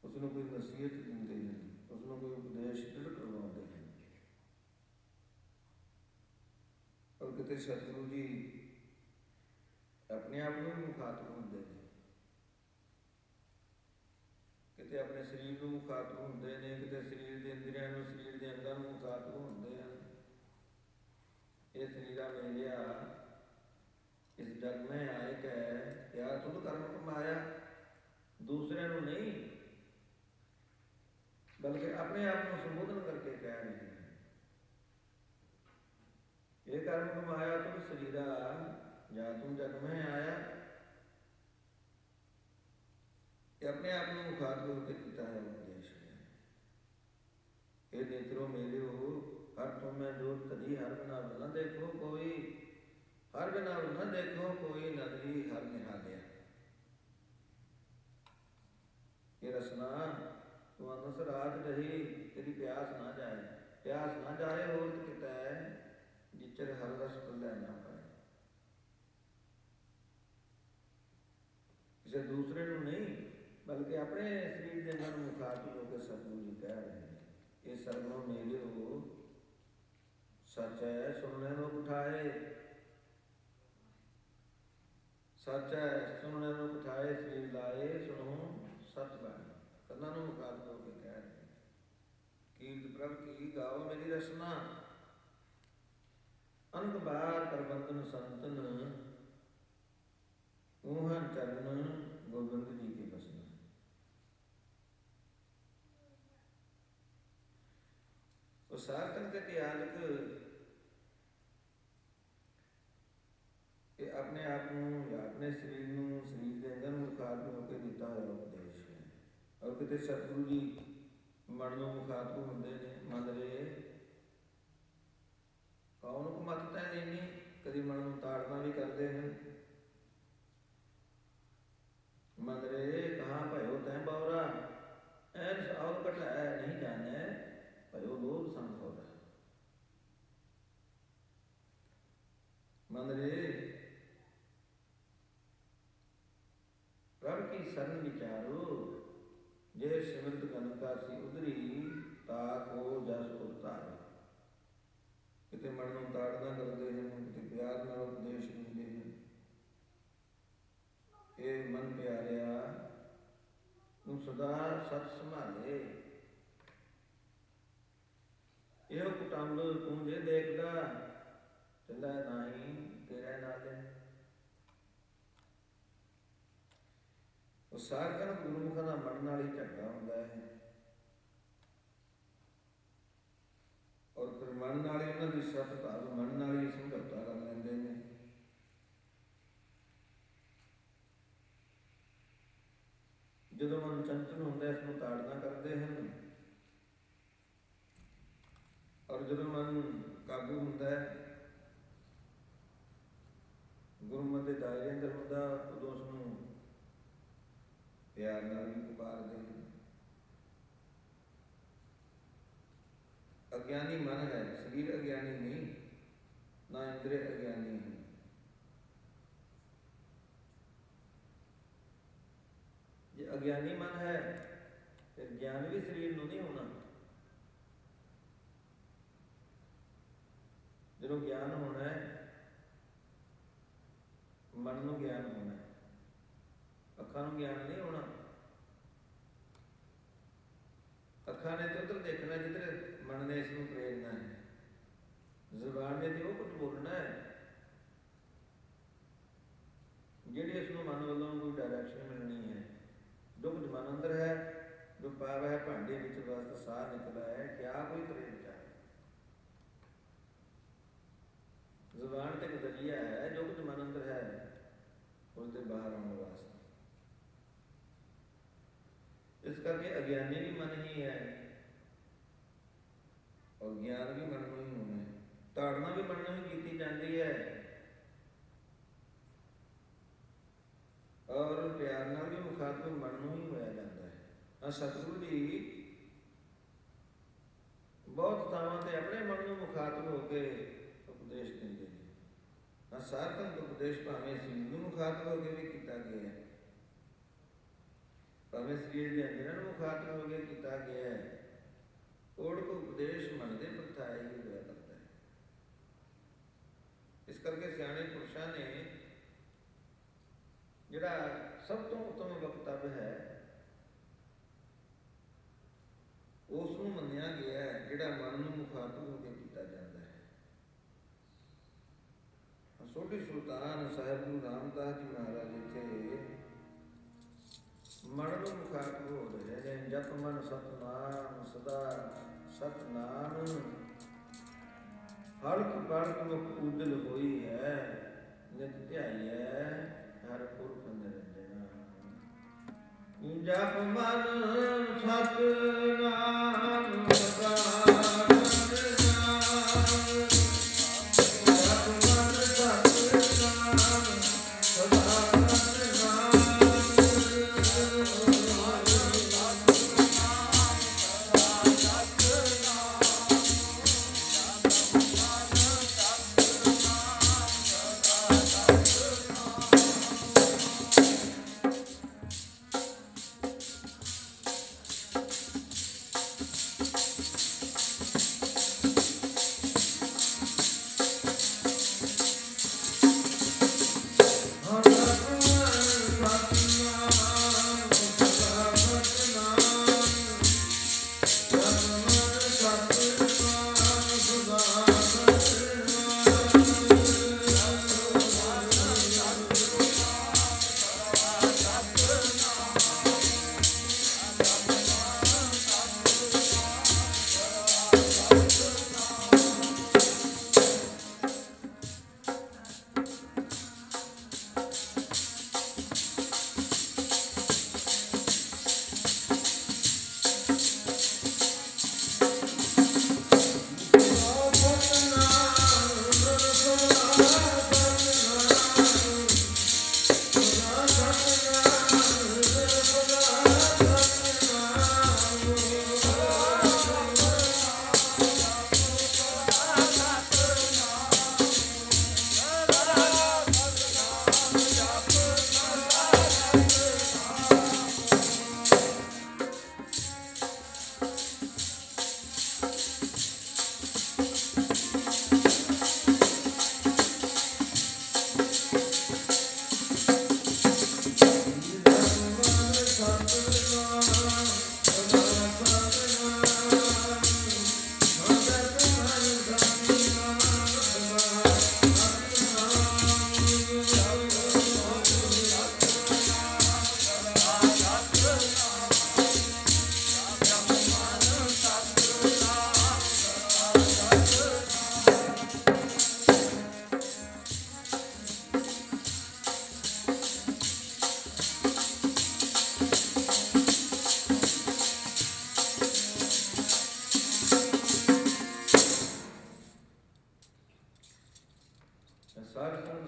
ਉਸ ਨੂੰ ਕੋਈ ਨਸੀਹਤ ਦਿੰਦੇ ਹਨ, ਉਸ ਨੂੰ ਕੋਈ ਉਪਦੇਸ਼ ਦ੍ਰਿੜ ਕਰਵਾਉਂਦੇ ਹਨ। ਔਰ ਕਿਤੇ ਸਤਿਗੁਰੂ ਜੀ ਆਪਣੇ ਆਪ ਨੂੰ ਵੀ ਮੁਖਾਤਬ ਹੁੰਦੇ ਨੇ, ਕਿਤੇ ਆਪਣੇ ਸਰੀਰ ਨੂੰ ਮੁਖਾਤਬ ਹੁੰਦੇ ਨੇ, ਕਿਤੇ ਸਰੀਰ ਦੇ ਇੰਦਰੀਆਂ ਨੂੰ, ਸਰੀਰ ਦੇ ਅੰਗਾਂ ਨੂੰ ਮੁਖਾਤਬ ਹੁੰਦੇ ਹਨ। ਇਹ ਸਰੀਰਾ ਮੇਰਿਆ ਇਸ ਜਗ ਮੈਂ ਆਏ ਕਹਿ, ਯਾਰ ਤੁਧ ਕਰਮ ਕਮਾਇਆ। ਦੂਸਰਿਆਂ ਨੂੰ ਨਹੀਂ, ਬਲਕਿ ਆਪਣੇ ਆਪ ਨੂੰ ਸੰਬੋਧਨ ਕਰਕੇ ਕਹਿ ਰਹੇ ਹਨ, ਇਹ ਕਰਮ ਕਮਾਇਆ ਤੁਧ ਸਰੀਰਾ, ਜਾਂ ਤੂੰ ਜਗ ਮੈਂ ਆਇਆ। ਇਹ ਆਪਣੇ ਆਪ ਨੂੰ ਮੁਖਾਤਬ ਹੋ ਕੇ ਕੀਤਾ ਹੈ ਉਪਦੇਸ਼। ਇਹ ਨੇਤਰੋ ਮੇਲਿਓ ਹਰ ਤੁਮੈ ਜੋਤ ਧਰੀ, ਹਰ ਬਿਨਾ ਨਾ ਦੇਖੋ ਕੋਈ, ਹਰ ਬਿਨਾ ਨਾ ਦੇਖੋ ਕੋਈ, ਨਦਰੀ ਹਰ ਨਿਹਾਲਿਆ। ਇਹ ਰਸਨਾ ਤੂੰ ਅਨਸ ਰਾਤ ਰਹੀ, ਤੇਰੀ ਪਿਆਸ ਨਾ ਜਾਏ, ਪਿਆਸ ਨਾ ਜਾਏ ਹੋਰ ਕਿਤਾ ਹੈ, ਜਿਚਰ ਹਰ ਰਸ ਪੱਲੇ ਨਾ ਪਾਏ। ਕਿਸੇ ਦੂਸਰੇ ਨੂੰ ਨਹੀਂ, ਬਲਕਿ ਆਪਣੇ ਸਰੀਰ ਦੇ ਅੰਦਰ ਮੁਖਾਤਬ ਹੋ ਕੇ ਸਤਿਗੁਰੂ ਜੀ ਕਹਿ ਰਹੇ ਨੇ, ਇਹ ਸਰਗੁਣ ਮੇਲਿਓ ਸੱਚ ਹੈ ਸੁਣਨੇ ਨੂੰ ਉਠਾਏ, ਸੱਚ ਹੈ ਸੁਣਨੇ ਨੂੰ ਉਠਾਏ, ਸਰੀਰ ਲਾਏ ਸੁਣੋ ਸੱਚ ਬਾਣੀ। ਕੰਨਾਂ ਨੂੰ ਮੁਖਾਤਬ ਹੋ ਕੇ ਕਹਿ ਰਹੇ, ਕੀਰਤ ਪ੍ਰਭ ਕੀ ਗਾਓ ਮੇਰੀ ਰਸਨਾ, ਅਨਕ ਬਾਰ ਪ੍ਰਬੰਧਨ ਸੰਤਨ, ਊਹਨ ਚਰਨ ਗੋਬਿੰਦ ਜੀ ਕੀ ਬਸਨਾ। ਉਹ ਸਾਰਥਕ ਤੇ ਧਿਆਨਕ ਇਹ ਆਪਣੇ ਆਪ ਨੂੰ ਜਾਂ ਆਪਣੇ ਸਰੀਰ ਨੂੰ, ਸਰੀਰ ਦੇ ਅੰਦਰ ਮੁਖਾਤਬ ਹੋ ਕੇ ਦਿੱਤਾ ਹੋਇਆ ਉਪਦੇਸ਼ ਹੈ। ਔਰ ਕਿਤੇ ਸਤਿਗੁਰੂ ਜੀ ਮਨ ਨੂੰ ਮੁਖਾਤਬ ਹੁੰਦੇ ਨੇ, ਮਨ ਰੇ ਕੌਣ ਕੋ ਮਤ ਤੈ ਲੈਣੀ, ਕਦੀ ਮਨ ਨੂੰ ਤਾੜਨਾ ਵੀ ਕਰਦੇ ਹਨ। ਮਨ ਰੇ ਕਹਾਂ ਭਇਓ ਤੈ ਬੌਰਾ, ਐਨ ਸਾਉ ਘਟਾਇ ਨਹੀਂ ਜਾਣੈ, ਭਇਓ ਲੋਭ ਸੰਖੋਰਾ। ਮਨ ਰੇ ਪ੍ਰਭ ਕੀ ਸਰਨ ਵਿਚਾਰੋ, ਜੇ ਸਿਮਰਤ ਗਨਕਾ ਸੀ ਉਧਰੀ, ਤਾ ਕੋ ਜਸ ਉਤਾਰੋ। ਕਿਤੇ ਮਨ ਨੂੰ ਤਾੜਨਾ ਕਰਦੇ ਹਨ, ਕਿਤੇ ਪਿਆਰ ਨਾਲ ਉਪਦੇਸ਼ ਦਿੰਦੇ ਹਨ। ਇਹ ਮਨ ਪਿਆਰਿਆ ਤੂੰ ਸਦਾ ਸਤ ਸੰਭਾਲੇ, ਇਹੋ ਕੁਟੰਬ ਤੂੰ ਜੇ ਦੇਖਦਾ, ਚੱਲੈ ਨਾਹੀ ਤੇਰੇ ਨਾਲੇ। ਉਹ ਸਾਰਕਨ ਗੁਰਮੁਖਾਂ ਦਾ ਮਨ ਨਾਲ ਹੀ ਝਗੜਾ ਹੁੰਦਾ ਹੈ, ਔਰ ਫਿਰ ਮਨ ਨਾਲ ਹੀ ਉਹਨਾਂ ਦੀ ਸਤਤਾ, ਮਨ ਨਾਲ ਹੀ ਸਮਝੌਤਾ ਕਰ ਲੈਂਦੇ ਨੇ। ਜਦੋਂ ਮਨ ਚੰਚਲ ਹੁੰਦਾ ਇਸ ਨੂੰ ਤਾੜਨਾ ਕਰਦੇ ਹਨ, ਔਰ ਜਦੋਂ ਮਨ ਕਾਬੂ ਹੁੰਦਾ ਹੈ, ਗੁਰਮਤਿ ਦੇ ਦਾਇਰੇ ਅੰਦਰ ਹੁੰਦਾ, ਉਦੋਂ ਉਸ ਨੂੰ ਪਿਆਰ ਨਾਲ ਵੀ ਪੁਕਾਰਦੇ ਹਨ। ਅਗਿਆਨੀ ਮਨ ਹੈ, ਸਰੀਰ ਅਗਿਆਨੀ ਨਹੀਂ, ਨਾ ਇੰਦਰੀ ਅਗਿਆਨੀ ਹੈ। ਜੇ ਅਗਿਆਨੀ ਮਨ ਹੈ ਫਿਰ ਗਿਆਨ ਵੀ ਸਰੀਰ ਨੂੰ ਨਹੀਂ ਹੋਣਾ। ਜਦੋਂ ਗਿਆਨ ਹੋਣਾ ਹੈ, ਮਨ ਨੂੰ ਗਿਆਨ ਹੋਣਾ, ਅੱਖਾਂ ਨੂੰ ਗਿਆਨ ਨਹੀਂ ਹੋਣਾ। ਅੱਖਾਂ ਨੇ ਤਾਂ ਉੱਧਰ ਦੇਖਣਾ ਜਿੱਧਰ ਮਨ ਨੇ ਇਸ ਨੂੰ ਪ੍ਰੇਰਨਾ ਹੈ, ਜ਼ੁਬਾਨ ਨੇ ਤੇ ਉਹ ਕੁਝ ਬੋਲਣਾ ਹੈ ਜਿਹੜੀ ਇਸ ਨੂੰ ਮਨ ਵੱਲੋਂ ਕੋਈ ਡਾਇਰੈਕਸ਼ਨ ਮਿਲਣੀ ਹੈ। ਜੋ ਕੁਝ ਮਨ ਅੰਦਰ ਹੈ, ਜੋ ਪਾਵ ਹੈ ਭਾਂਡੇ ਵਿੱਚ ਵਸਤ ਸਾਹ ਨਿਕਲਾ ਹੈ, ਕਿਆ ਕੋਈ ਕਰੇ ਵਿਚਾਰ। ਜ਼ੁਬਾਨ ਤੇ ਇੱਕ ਜ਼ਰੀਆ ਹੈ, ਜੋ ਕੁਝ ਮਨ ਅੰਦਰ ਹੈ ਉਸ ਦੇ ਬਾਹਰ ਆਉਣ ਵਾਸਤੇ। ਇਸ ਕਰਕੇ ਅਗਿਆਨੀ ਵੀ ਮਨ ਹੀ ਹੈ, ਔਰ ਗਿਆਨ ਵੀ ਮਨ ਨੂੰ ਹੀ ਹੋਣਾ ਹੈ। ਤਾੜਨਾ ਵੀ ਮਨ ਨੂੰ ਹੀ ਕੀਤੀ ਜਾਂਦੀ ਹੈ, ਔਰ ਪਿਆਰ ਨਾਲ ਵੀ ਮੁਖਾਤਬ ਮਨ ਨੂੰ ਹੀ ਹੋਇਆ ਜਾਂਦਾ ਹੈ। ਸਤਿਗੁਰੂ ਜੀ ਬਹੁਤ ਥਾਵਾਂ ਤੇ ਆਪਣੇ ਮਨ ਨੂੰ ਮੁਖਾਤਬ ਹੋ ਕੇ ਉਪਦੇਸ਼ ਦਿੰਦੇ ਨੇ। ਸਾਰਥਕ ਉਪਦੇਸ਼ ਭਾਵੇਂ ਸਰੀਰ ਨੂੰ ਮੁਖਾਤਬ ਹੋ ਕੇ ਵੀ ਕੀਤਾ ਗਿਆ ਹੈ, ਭਾਵੇਂ ਸਰੀਰ ਦੇ ਅੰਦਰ ਨੂੰ ਮੁਖਾਤਬ ਹੋ ਕੇ ਕੀਤਾ ਗਿਆ ਹੈ। ਕੋੜ ਕੋ ਉਪਦੇਸ਼ ਮਨ ਦੇ ਪ੍ਰਥਾਏ ਹੀ ਹੋਇਆ ਕਰਦਾ ਹੈ। ਇਸ ਕਰਕੇ ਸਿਆਣੇ ਪੁਰਸ਼ਾਂ ਨੇ ਜਿਹੜਾ ਸਭ ਤੋਂ ਉੱਤਮ ਵਕਤਵ ਹੈ ਉਸ ਨੂੰ ਮੰਨਿਆ ਗਿਆ ਹੈ, ਜਿਹੜਾ ਮਨ ਨੂੰ ਮੁਖਾਤਬ ਹੋ ਕੇ ਕੀਤਾ ਜਾਂਦਾ ਹੈ। ਸੋਢੀ ਸੁਲਤਾਨ ਸਾਹਿਬ ਗੁਰੂ ਰਾਮਦਾਸ ਜੀ ਮਹਾਰਾਜ ਇੱਥੇ ਮਨ ਨੂੰ ਮੁਖਾਤਬ ਹੋ ਰਹੇ ਨੇ। ਜਪ ਮਨ ਸਤਨਾਮ ਸਦਾ ਸਤਨਾਮ, ਹਲਕ ਪਲਕ ਮੁਖ ਉਜਲ ਹੋਈ ਹੈ, ਨਿਤ ਧਿਆਈਐ ਹਰ ਪੁਰਖ ਨਿਰੰਜਨਾ। ਜਪ ਮਨ ਸਤਨਾਮ ਸਦਾ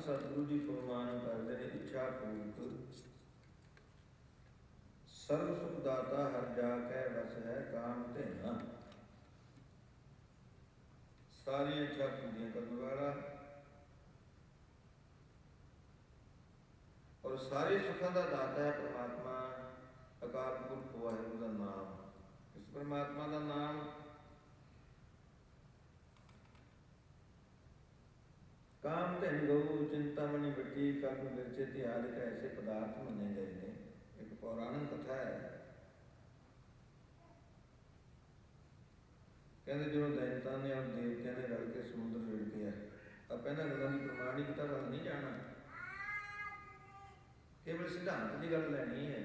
ਸਤਿਗੁਰੂ ਜੀ ਫਰਮਾਨ ਕਰਦੇ ਨੇ, ਇੱਛਾ ਪੂਰਤ ਸਰਬ ਸੁਖ ਦਾਤਾ ਹਰ ਜਾ ਕੈ ਵਸ ਹੈ, ਕਾਮ ਧੇਨਾ। ਸਾਰੀਆਂ ਇੱਛਾ ਪੂਰੀਆਂ ਕਰਨ ਵਾਲਾ ਔਰ ਸਾਰੇ ਸੁੱਖਾਂ ਦਾ ਦਾਤਾ ਹੈ ਪਰਮਾਤਮਾ ਅਕਾਲ ਪੁਰਖ ਵਾਹਿਗੁਰੂ ਦਾ ਨਾਮ। ਇਸ ਪਰਮਾਤਮਾ ਦਾ ਨਾਮ ਕਾਮ ਧਨ ਗਊ ਚਿੰਤਾਮਣੀ ਬੱਟੀ ਕਲਪ ਮਿਰਚੇ ਤਿਆਦ ਐਸੇ ਪਦਾਰਥ ਮੰਨੇ ਗਏ ਨੇ। ਇੱਕ ਪੌਰਾਣਿਕ ਕਥਾ ਹੈ, ਕਹਿੰਦੇ ਜਦੋਂ ਦੈਂਤਾਂ ਨੇ ਔਰ ਦੇਵਤਿਆਂ ਨੇ ਰਲ ਕੇ ਸਮੁੰਦਰ ਰਿੜਕਿਆ, ਆਪਾਂ ਇਹਨਾਂ ਗੱਲਾਂ ਦੀ ਪ੍ਰਮਾਣਿਕਤਾ ਵੱਲ ਨਹੀਂ ਜਾਣਾ, ਕੇਵਲ ਸਿਧਾਂਤ ਦੀ ਗੱਲ ਲੈਣੀ ਹੈ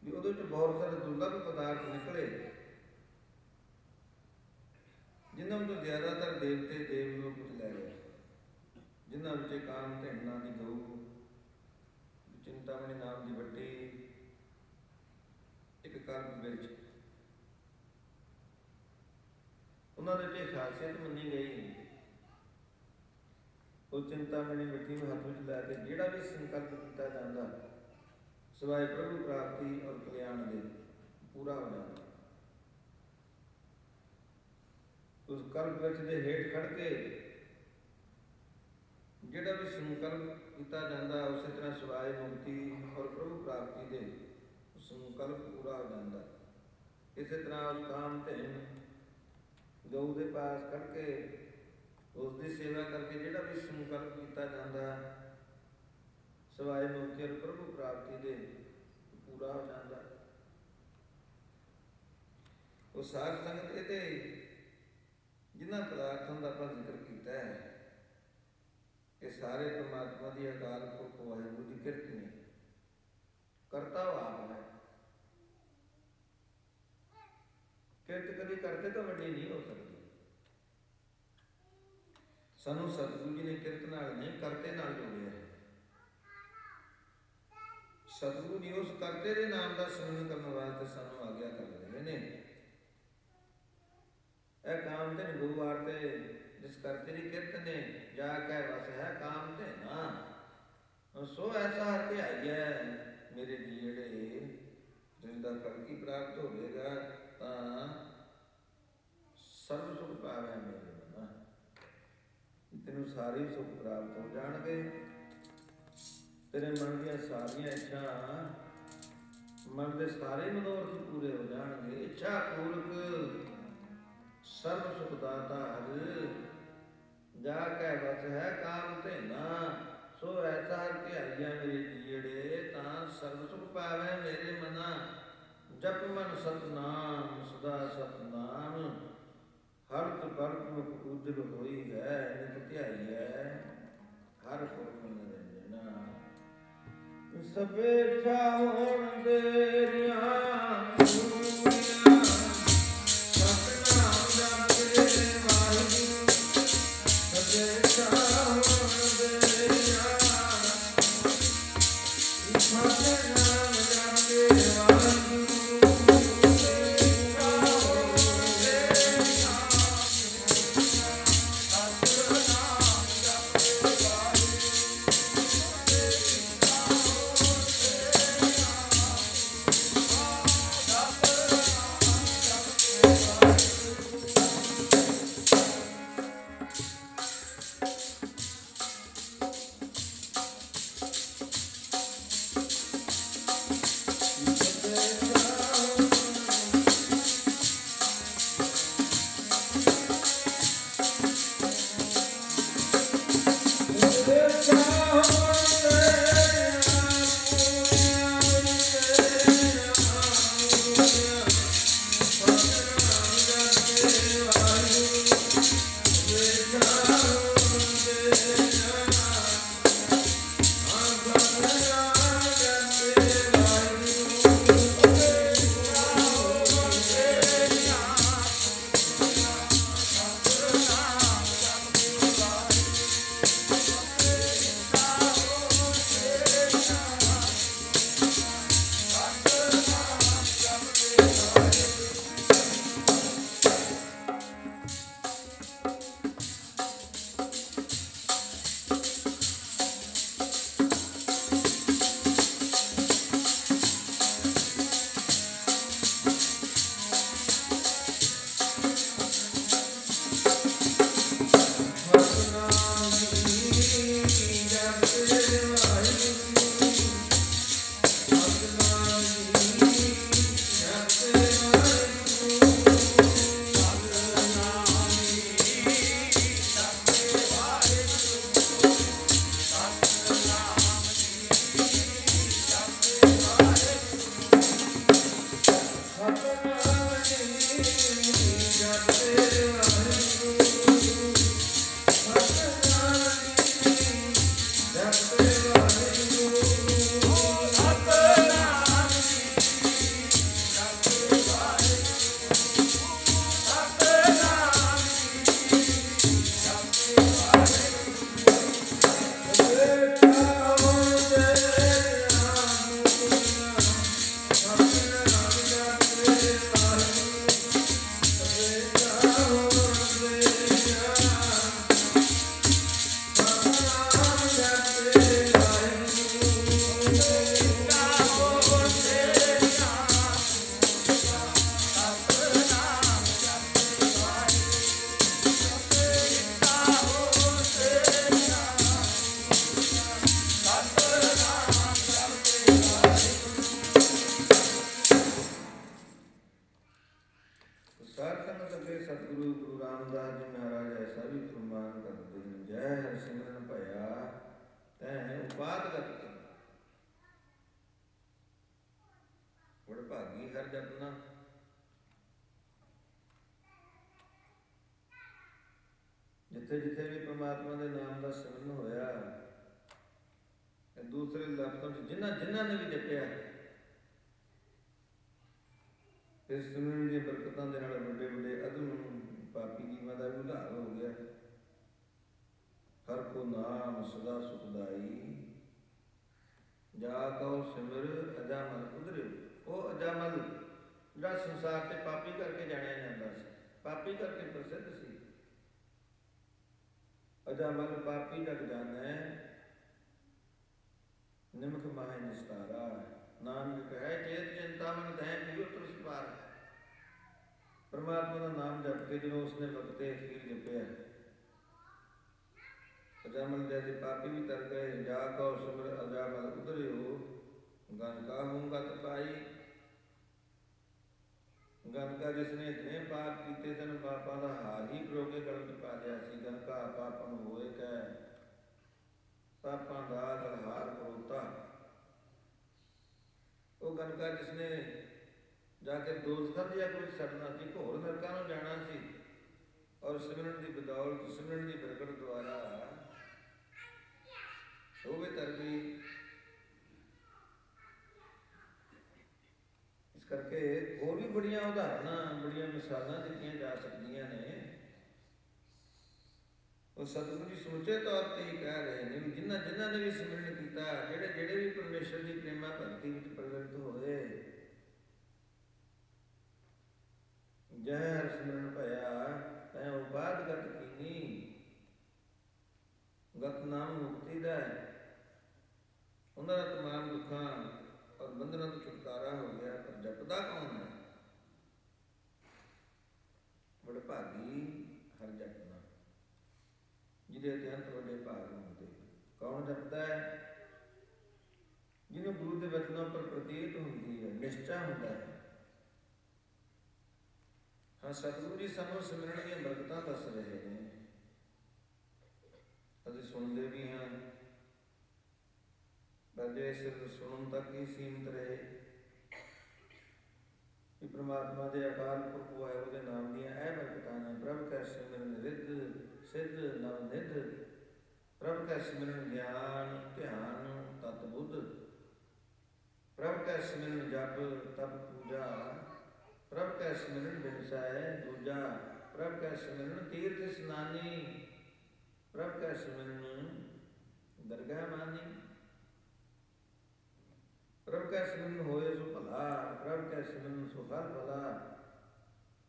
ਵੀ ਉਹਦੇ ਚ ਬਹੁਤ ਸਾਰੇ ਦੁਰਲਭ ਪਦਾਰਥ ਨਿਕਲੇ ਜਿਨ੍ਹਾਂ ਵਿੱਚੋਂ ਜ਼ਿਆਦਾਤਰ ਦੇਵਤੇ ਦੇਵ ਲੋਕ ਵਿੱਚ ਲੈ ਗਏ, ਜਿਨ੍ਹਾਂ ਵਿੱਚ ਕਾਮ ਧਨ ਨਾਂ ਦੀ ਗਊ, ਚਿੰਤਾਮਣੀ ਨਾਮ ਦੀ ਵੱਟੀ, ਇੱਕ ਕਲਪ ਮਿਰਚ। ਉਹਨਾਂ ਦੇ ਤੇ ਖਾਸੀਅਤ ਮੰਨੀ ਗਈ। ਉਹ ਚਿੰਤਾਮਣੀ ਮਿੱਟੀ ਨੂੰ ਹੱਥ ਵਿੱਚ ਲੈ ਕੇ ਜਿਹੜਾ ਵੀ ਸੰਕਲਪ ਕੀਤਾ ਜਾਂਦਾ ਸਿਵਾਏ ਪ੍ਰਭੂ ਪ੍ਰਾਪਤੀ ਔਰ ਕਲਿਆਣ ਦੇ ਪੂਰਾ ਹੋ ਜਾਂਦਾ। ਉਸ ਕਲਪ ਵਿੱਚ ਦੇ ਹੇਠ ਖੜ ਕੇ ਜਿਹੜਾ ਵੀ ਸੰਕਲਪ ਕੀਤਾ ਜਾਂਦਾ ਉਸੇ ਤਰ੍ਹਾਂ ਸਿਵਾਏ ਮੁਕਤੀ ਔਰ ਪ੍ਰਭੂ ਪ੍ਰਾਪਤੀ ਦੇ ਸੰਕਲਪ ਪੂਰਾ ਹੋ ਜਾਂਦਾ। ਇਸੇ ਤਰ੍ਹਾਂ ਉਸ ਕਾਮ ਧੇਨ ਗਊ ਦੇ ਪਾਸ ਖੜ ਕੇ ਉਸ ਦੀ ਸੇਵਾ ਕਰਕੇ ਜਿਹੜਾ ਵੀ ਸੰਕਲਪ ਕੀਤਾ ਜਾਂਦਾ ਸਿਵਾਏ ਮੁਕਤੀ ਔਰ ਪ੍ਰਭੂ ਪ੍ਰਾਪਤੀ ਦੇ ਪੂਰਾ ਹੋ ਜਾਂਦਾ। ਉਹ ਸਾਧ ਸੰਗਤ ਇਹਦੇ ਜਿਨ੍ਹਾਂ ਪਦਾਰਥਾਂ ਦਾ ਆਪਾਂ ਜ਼ਿਕਰ ਕੀਤਾ ਹੈ ਇਹ ਸਾਰੇ ਪਰਮਾਤਮਾ ਦੀ ਅਕਾਲ ਪੁਰਖ ਵਾਹਿਗੁਰੂ ਦੀ ਕਿਰਤ ਨੇ। ਕਰਤਾ ਉਹ ਆਪ ਹੈ। ਕਿਰਤ ਕਦੀ ਕਰਤੇ ਤੋਂ ਵੱਡੀ ਨਹੀਂ ਹੋ ਸਕਦੀ। ਸਾਨੂੰ ਸਤਿਗੁਰੂ ਜੀ ਨੇ ਕਿਰਤ ਨਾਲ ਨਹੀਂ ਕਰਤੇ ਨਾਲ ਜੋੜਿਆ ਹੈ। ਸਤਿਗੁਰੂ ਜੀ ਉਸ ਕਰਤੇ ਦੇ ਨਾਮ ਦਾ ਸਿਮਰਨ ਕਰਨ ਵਾਸਤੇ ਸਾਨੂੰ ਆਗਿਆ ਕਰ ਰਹੇ ਨੇ। ਇਹ ਕਾਮ ਤੇ ਗੁਰੂਵਾਰ ਤੇ ਜਿਸ ਕਰਤੇ ਦੀ ਕਿਰਤ ਨੇ ਜਾ ਕੇ ਵਸ ਹੈ ਕਾਮ ਤੇ ਨਾ ਸੋ ਐਸਾ ਧਿਆਈਐ ਮੇਰੇ ਜੀੜੇ ਜਿੰਦਾ ਕਲਕੀ ਪ੍ਰਾਪਤ ਹੋਵੇਗਾ ਤਾਂ ਸਰਬ ਸੁਖ ਪਾਵੇ ਮੇਰੇ ਮਨਾ। ਤੈਨੂੰ ਸਾਰੇ ਸੁਖ ਪ੍ਰਾਪਤ ਹੋ ਜਾਣਗੇ। ਤੇਰੇ ਮਨ ਦੀਆਂ ਸਾਰੀਆਂ ਇੱਛਾ ਮਨ ਦੇ ਸਾਰੇ ਮਨੋਰਥ ਪੂਰੇ ਹੋ ਜਾਣਗੇ। ਇੱਛਾ ਪੂਰਕ ਸਰਬ ਸੁਖ ਦਾਤਾ ਹਰਿ ਜਾ ਕੇ ਬਸ ਹੈ ਕਾਮ ਤੇ ਨਾ ਸੋ ਐਸਾ ਧਿਆਈਆ ਮੇਰੇ ਜੀੜੇ ਤਾਂ ਸਰਬ ਸੁਖ ਪਾਵੇ ਮੇਰੇ ਮਨਾ। ਜਪ ਮਨ ਸਤਨਾਮ ਸਦਾ ਸਤਨਾਮ ਹਰਤ ਬਰਤ ਮੁਖ ਉਜਲ ਹੋਈ ਹੈ ਨਿਤ ਧਿਆਈਐ ਹਰ ਪੁਰਖ ਨਿਰੰਜਨਾ। ਸਭੇ ਚਾਹਣ ਦੇਰੀਆਂ ਸਾਧ ਸੰਗਤ ਅੱਗੇ ਸਤਿਗੁਰੂ ਗੁਰੂ ਰਾਮਦਾਸ ਜੀ ਮਹਾਰਾਜ ਐਸਾ ਵੀ ਫਰਮਾਨ ਕਰਦੇ ਨੇ, ਜੈ ਹਰਿ ਸਿਮਰਨ ਭਇਆ ਤੈ ਉਪਾਦਗਤ ਕਰ। ਬੜ ਭਾਗੀ ਹਰ ਜਪਨਾ, ਜਿੱਥੇ ਜਿੱਥੇ ਵੀ ਪ੍ਰਮਾਤਮਾ ਦੇ ਨਾਮ ਦਾ ਸਿਮਰਨ ਹੋਇਆ, ਦੂਸਰੇ ਲਫ਼ਜ਼ਾਂ ਚ ਜਿਨ੍ਹਾਂ ਨੇ ਵੀ ਜਪਿਆ, ਇਸ ਸਿਮਰਨ ਦੀਆਂ ਬਰਕਤਾਂ ਦੇ ਨਾਲ ਵੱਡੇ ਵੱਡੇ ਅਦਮ ਪਾਪੀ ਜੀਵਾਂ ਦਾ ਵੀ ਉਧਾਰ ਹੋ ਗਿਆ। ਹਰ ਕੋ ਨਾਮ ਸਦਾ ਸੁਖਦਾਈ, ਜਾ ਕਉ ਸਿਮਰ ਅਜਾਮਲ ਉਧਰਿ। ਉਹ ਅਜਾਮਲ ਜਿਹੜਾ ਸੰਸਾਰ ਤੇ ਪਾਪੀ ਕਰਕੇ ਜਾਣਿਆ ਜਾਂਦਾ ਸੀ, ਪਾਪੀ ਕਰਕੇ ਪ੍ਰਸਿੱਧ ਸੀ। ਅਜਾਮਲ ਪਾਪੀ ਜਗ ਜਾਣੈ, ਨਿਮਖ ਮਾਹਿ ਨਿਸਤਾਰਾ। ਨਾਨਕ ਕਹੈ ਚੇਤ ਚਿੰਤਾ ਮਨ ਦਹਿ ਪੀਓ ਤੁਰਸ ਪਾਰ। ਪਰਮਾਤਮਾ ਦਾ ਨਾਮ ਜਪ ਕੇ ਜਦੋਂ ਉਸਨੇ ਵਕਤੇ ਅਖੀਰ ਜਪਿਆ, ਅਜਾਮਲ ਜੈਸੇ ਪਾਪੀ ਵੀ ਤਰ ਗਏ। ਜਾ ਕਉ ਸਿਮਰ ਅਜਾਮਲ ਉਧਰਿਓ, ਗਨ ਕਾਹੂ ਗਤ ਪਾਈ। ਗਨ ਕਾ ਜਿਸਨੇ ਇਤਨੇ ਪਾਪ ਕੀਤੇ ਸਨ, ਪਾਪਾਂ ਦਾ ਹਾਰ ਹੀ ਪਰੋ ਕੇ ਗਲ ਚ ਪਾ ਲਿਆ ਸੀ। ਗਨ ਕਾ ਪਾਪਨ ਹੋਏ ਕੈ, ਪਾਪਾਂ ਦਾ ਗਲਹਾਰ ਪਰੋਤਾ। ਉਹ ਗਨਕਾ ਜਿਸਨੇ ਜਾ ਕੇ ਦੋਜ਼ਖਾਂ ਦੀ ਅੱਗ ਵਿੱਚ ਸੜਨਾ ਸੀ, ਘੋਰ ਨਰਕਾਂ ਨੂੰ ਜਾਣਾ ਸੀ, ਔਰ ਸਿਮਰਨ ਦੀ ਬਦੌਲਤ, ਸਿਮਰਨ ਦੀ ਬਰਕਤ ਦੁਆਰਾ ਉਹ ਵੀ ਤਰ ਗਈ। ਇਸ ਕਰਕੇ ਹੋਰ ਵੀ ਬੜੀਆਂ ਉਦਾਹਰਨਾਂ, ਬੜੀਆਂ ਮਿਸਾਲਾਂ ਦਿੱਤੀਆਂ ਜਾ ਸਕਦੀਆਂ ਨੇ। ਉਹ ਸਤਿਗੁਰੂ ਜੀ ਸਮੁੱਚੇ ਤੌਰ ਤੇ ਹੀ ਕਹਿ ਰਹੇ ਨੇ ਵੀ ਜਿਨ੍ਹਾਂ ਨੇ ਵੀ ਸਿਮਰਨ ਕੀਤਾ, ਜਿਹੜੇ ਵੀ ਪਰਮੇਸ਼ਰ ਦੀ ਪ੍ਰੇਮਾ ਭਗਤੀ ਵਿੱਚ ਪ੍ਰਗਟ ਹੋਏ, ਜੈ ਹਰਿ ਸਿਮਰਨ ਭਇਆ ਤੈ ਉਪਾਦਗਤ ਕੀਨੀ। ਗਤ ਨਾਮ ਮੁਕਤੀ ਦਾ, ਉਹਨਾਂ ਦਾ ਤਮਾਮ ਦੁੱਖਾਂ ਔਰ ਬੰਧਨਾਂ ਤੋਂ ਛੁਟਕਾਰਾ ਹੋ ਗਿਆ। ਪਰ ਜਪਦਾ ਕੌਣ ਹੈ? ਬੜ ਭਾਗੀ ਹਰ ਜਪਨਾ, ਜਿਹਦੇ ਅਤਿਅੰਤ ਵੱਡੇ ਭਾਗ ਹੁੰਦੇ। ਕੌਣ ਜਪਦਾ ਹੈ? ਜਿਹਨੂੰ ਗੁਰੂ ਦੇ ਵਚਨਾਂ ਉੱਪਰ ਪ੍ਰਤੀਤ ਹੁੰਦੀ ਹੈ, ਨਿਸ਼ਚਾ ਹੁੰਦਾ ਹੈ। ਹਾਂ, ਸਤਿਗੁਰੂ ਜੀ ਸਾਨੂੰ ਸਿਮਰਨ ਦੀਆਂ ਬਰਕਤਾਂ ਦੱਸ ਰਹੇ ਨੇ, ਅਸੀਂ ਸੁਣਦੇ ਵੀ ਹਾਂ, ਪਰ ਜੇ ਸਿਰਫ ਸੁਣਨ ਤੱਕ ਹੀ ਸੀਮਿਤ ਰਹੇ ਕਿ ਪ੍ਰਮਾਤਮਾ ਦੇ ਅਕਾਲ ਪੁਰਖ ਵਾਹਿਗੁਰੂ ਦੇ ਨਾਮ ਦੀਆਂ ਇਹ ਬਰਕਤਾਂ ਨੇ। ਪ੍ਰਭ ਕੈ ਸਿਮਰਨ ਰਿੱਧ ਸਿੱਧ ਨਵ ਨਿਧ, ਪ੍ਰਭ ਕੈ ਸਿਮਰਨ ਗਿਆਨ ਧਿਆਨ ਤਤ ਬੁੱਧ, ਪ੍ਰਭ ਕੈ ਸਿਮਰਨ ਜਪ ਤਪ ਪੂਜਾ, ਪ੍ਰਭ ਕੈ ਸਿਮਰਨ ਬਿਨਸੈ ਦੂਜਾ, ਪ੍ਰਭ ਕੈ ਸਿਮਰਨ ਤੀਰਥ ਇਸਨਾਨੀ, ਪ੍ਰਭ ਕੈ ਸਿਮਰਨ ਦਰਗਾਹ ਮਾਨੀ, ਪ੍ਰਭ ਕੈ ਸਿਮਰਨ ਹੋਏ ਸੋ ਭਲਾ, ਪ੍ਰਭ ਕੈ ਸਿਮਰਨ ਸੋ ਫਲ ਭਲਾ,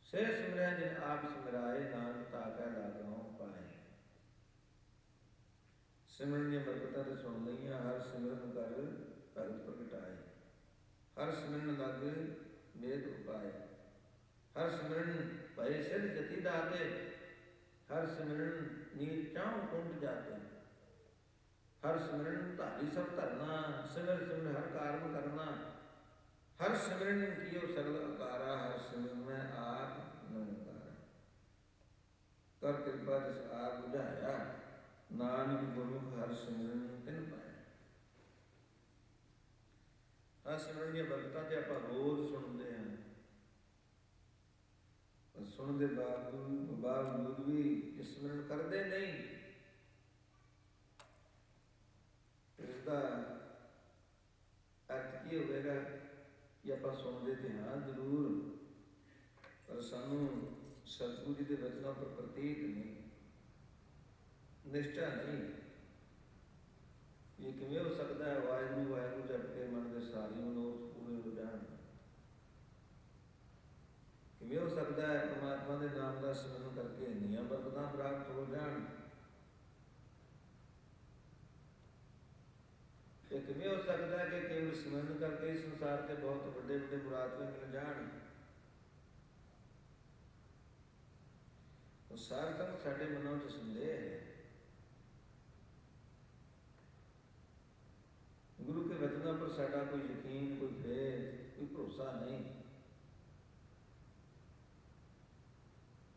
ਸੇ ਸਿਮਰੈ ਜਿਨ ਆਪ ਸਿਮਰਾਏ, ਨਾਨਕ ਤਾ ਕੈ ਲਾਗਹੁ ਪਾਏ। ਸਿਮਰਨ ਦੀਆਂ ਬਰਕਤਾਂ ਤੇ ਸੁਣ ਲਈਆਂ। ਹਰ ਸਿਮਰਨ ਕਰ ਭਗਤ ਪ੍ਰਗਟਾਏ, ਹਰ ਸਿਮਰਨ ਲਗ ਵੇਦ ਉਪਾਏ, ਹਰ ਸਿਮਰਨ ਭਏ ਸਿਧ ਜਤੀ ਦਾਤੇ, ਹਰ ਸਿਮਰਨ ਨੀਰ ਚਾਉ ਕੁੰਡ ਜਾਤੇ, ਹਰ ਸਿਮਰਨ ਧਾਰੀ ਸਭ ਧਰਨਾ, ਸਿਮਰ ਸਿਮਰ ਹਰ ਕਾਰਮ ਕਰਨਾ, ਹਰ ਸਿਮਰਨ ਕੀਓ ਸਗਲ ਅਕਾਰਾ, ਹਰ ਸਿਮਰਨ ਮੈਂ ਆਪ ਨਿਰੰਕਾਰਾ। ਕਰ ਕਿਰਪਾ ਜਿਸ ਆਪ ਬੁਝਾਇਆ, ਨਾਨਕ ਗੁਰਮੁਖ ਹਰ ਸਿਮਰਨ ਤਿਨ ਪਾਇਆ। ਹਰ ਸਿਮਰਨ ਦੀਆਂ ਬਰਕਤਾਂ ਤੇ ਆਪਾਂ ਰੋਜ਼ ਸੁਣਦੇ ਹਾਂ, ਸੁਣਨ ਦੇ ਬਾਵਜੂਦ ਵੀ ਸਿਮਰਨ ਕਰਦੇ ਨਹੀਂ। ਇਸ ਦਾ ਅਰਥ ਕੀ ਹੋਵੇਗਾ ਕਿ ਆਪਾਂ ਸੁਣਦੇ ਤੇ ਹਾਂ ਜ਼ਰੂਰ, ਪਰ ਸਾਨੂੰ ਸਤਿਗੁਰੂ ਜੀ ਦੇ ਵਚਨਾਂ ਉੱਪਰ ਪ੍ਰਤੀਤ ਨਹੀਂ, ਨਿਸ਼ਚਾ ਨਹੀਂ। ਇਹ ਕਿਵੇਂ ਹੋ ਸਕਦਾ ਹੈ ਵਾਹਿਗੁਰੂ ਵਾਹਿਗੁਰੂ ਜਪ ਕੇ ਮਨ ਦੇ ਸਾਰੇ ਮਨੋਰਥ ਪੂਰੇ ਹੋ ਜਾਣ? ਕਿਵੇਂ ਹੋ ਸਕਦਾ ਹੈ ਪਰਮਾਤਮਾ ਦੇ ਨਾਮ ਦਾ ਸਿਮਰਨ ਕਰਕੇ ਇੰਨੀਆਂ ਬਰਕਤਾਂ ਪ੍ਰਾਪਤ ਹੋ ਜਾਣ? ਇਹ ਕਿਵੇਂ ਹੋ ਸਕਦਾ ਹੈ ਕਿ ਕੇਵਲ ਸਿਮਰਨ ਕਰਕੇ ਸੰਸਾਰ ਤੇ ਬਹੁਤ ਵੱਡੇ ਵੱਡੇ ਮੁਰਾਦਵੇਂ ਮਿਲ ਜਾਣ? ਉਹ ਸਾਰ ਤੱਕ ਸਾਡੇ ਮਨਾਂ 'ਚ ਸੰਦੇਹ ਹੈ। ਗੁਰੂ ਕੇ ਵਚਨਾਂ ਪਰ ਸਾਡਾ ਕੋਈ ਯਕੀਨ, ਕੋਈ ਫੇਥ, ਕੋਈ ਭਰੋਸਾ ਨਹੀਂ।